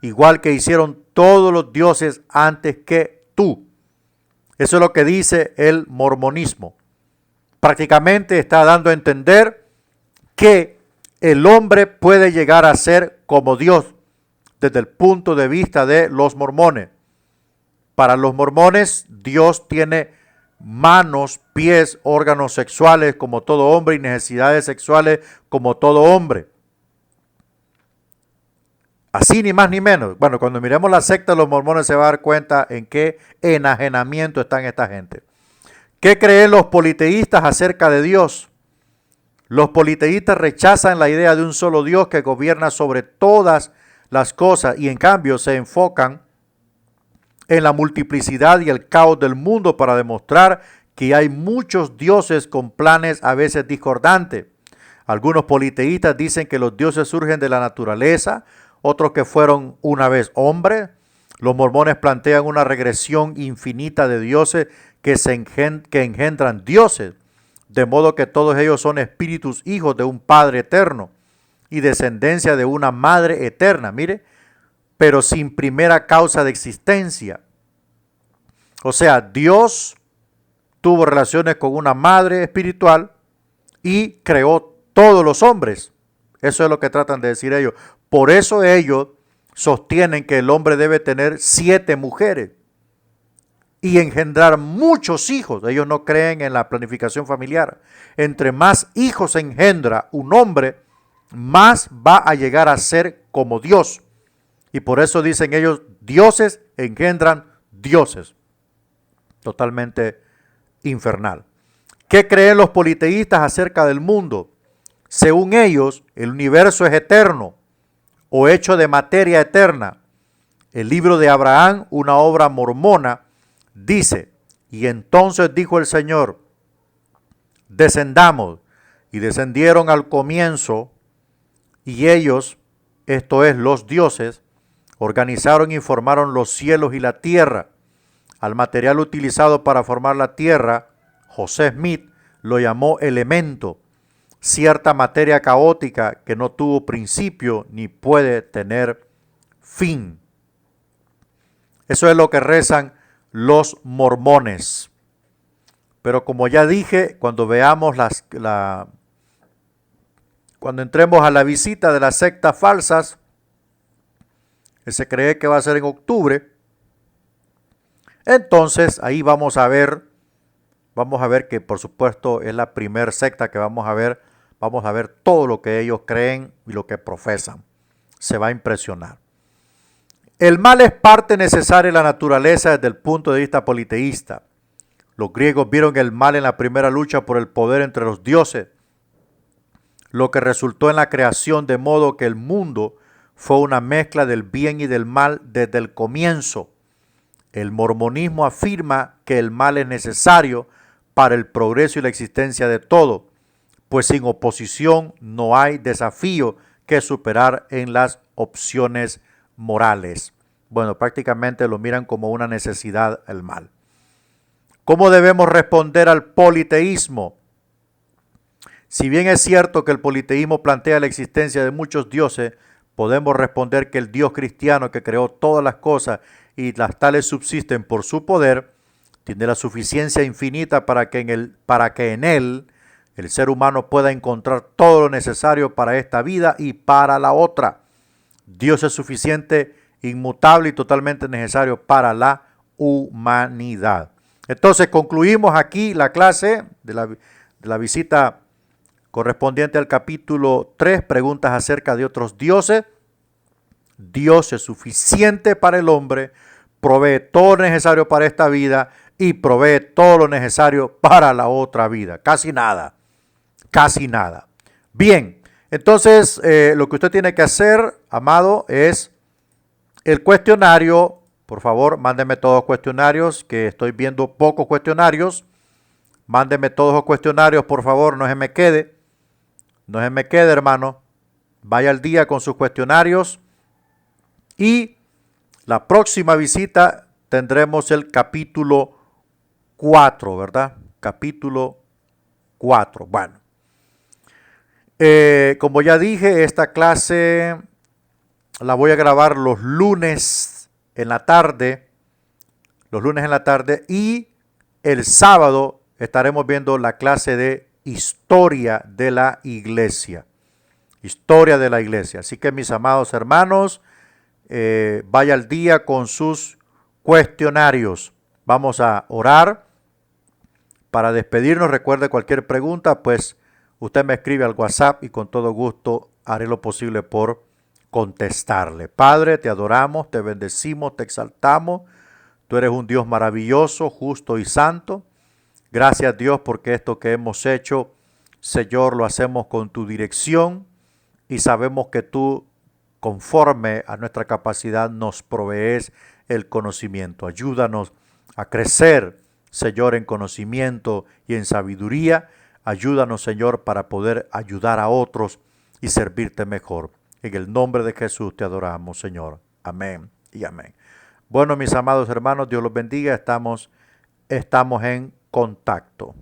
igual que hicieron todos los dioses antes que tú. Eso es lo que dice el mormonismo. Prácticamente está dando a entender que el hombre puede llegar a ser como Dios desde el punto de vista de los mormones. Para los mormones, Dios tiene manos, pies, órganos sexuales como todo hombre y necesidades sexuales como todo hombre. Así ni más ni menos. Bueno, cuando miremos la secta de los mormones se va a dar cuenta en qué enajenamiento están esta gente. ¿Qué creen los politeístas acerca de Dios? Los politeístas rechazan la idea de un solo Dios que gobierna sobre todas las cosas y en cambio se enfocan en la multiplicidad y el caos del mundo para demostrar que hay muchos dioses con planes a veces discordantes. Algunos politeístas dicen que los dioses surgen de la naturaleza, otros que fueron una vez hombres. Los mormones plantean una regresión infinita de dioses que engendran dioses, de modo que todos ellos son espíritus hijos de un Padre eterno y descendencia de una Madre eterna, mire, pero sin primera causa de existencia. O sea, Dios tuvo relaciones con una madre espiritual y creó todos los hombres. Eso es lo que tratan de decir ellos. Por eso ellos sostienen que el hombre debe tener 7 mujeres y engendrar muchos hijos. Ellos no creen en la planificación familiar. Entre más hijos engendra un hombre, más va a llegar a ser como Dios. Y por eso dicen ellos, dioses engendran dioses. Totalmente infernal. ¿Qué creen los politeístas acerca del mundo? Según ellos, el universo es eterno o hecho de materia eterna. El libro de Abraham, una obra mormona, dice, y entonces dijo el Señor, descendamos, y descendieron al comienzo, y ellos, esto es, los dioses, organizaron y formaron los cielos y la tierra. Al material utilizado para formar la tierra, José Smith lo llamó elemento, cierta materia caótica que no tuvo principio ni puede tener fin. Eso es lo que rezan los mormones. Pero como ya dije, cuando veamos cuando entremos a la visita de las sectas falsas, que se cree que va a ser en octubre, entonces ahí vamos a ver que por supuesto es la primer secta que vamos a ver todo lo que ellos creen y lo que profesan. Se va a impresionar. El mal es parte necesaria de la naturaleza desde el punto de vista politeísta. Los griegos vieron el mal en la primera lucha por el poder entre los dioses, lo que resultó en la creación, de modo que el mundo fue una mezcla del bien y del mal desde el comienzo. El mormonismo afirma que el mal es necesario para el progreso y la existencia de todo, pues sin oposición no hay desafío que superar en las opciones morales. Bueno, prácticamente lo miran como una necesidad el mal. ¿Cómo debemos responder al politeísmo? Si bien es cierto que el politeísmo plantea la existencia de muchos dioses, podemos responder que el Dios cristiano que creó todas las cosas y las tales subsisten por su poder, tiene la suficiencia infinita para que en él el ser humano pueda encontrar todo lo necesario para esta vida y para la otra. Dios es suficiente, inmutable y totalmente necesario para la humanidad. Entonces concluimos aquí la clase de la visita correspondiente al capítulo 3, preguntas acerca de otros dioses. Dios es suficiente para el hombre, provee todo lo necesario para esta vida y provee todo lo necesario para la otra vida. Casi nada, casi nada. Bien, entonces lo que usted tiene que hacer, amado, es el cuestionario. Por favor, mándeme todos los cuestionarios, que estoy viendo pocos cuestionarios. Mándeme todos los cuestionarios, por favor, no se me quede. No se me quede, hermano. Vaya al día con sus cuestionarios. Y la próxima visita tendremos el capítulo 4, ¿verdad? Capítulo 4. Bueno, como ya dije, esta clase la voy a grabar los lunes en la tarde, y el sábado estaremos viendo la clase de historia de la iglesia. Historia de la iglesia. Así que mis amados hermanos, vaya al día con sus cuestionarios. Vamos a orar para despedirnos. Recuerde cualquier pregunta, pues usted me escribe al WhatsApp y con todo gusto haré lo posible por contestarle. Padre, te adoramos, te bendecimos, te exaltamos. Tú eres un Dios maravilloso, justo y santo. Gracias Dios porque esto que hemos hecho, Señor, lo hacemos con tu dirección y sabemos que tú, conforme a nuestra capacidad, nos provees el conocimiento. Ayúdanos a crecer, Señor, en conocimiento y en sabiduría. Ayúdanos, Señor, para poder ayudar a otros y servirte mejor. En el nombre de Jesús te adoramos, Señor. Amén y amén. Bueno, mis amados hermanos, Dios los bendiga. Estamos en contacto.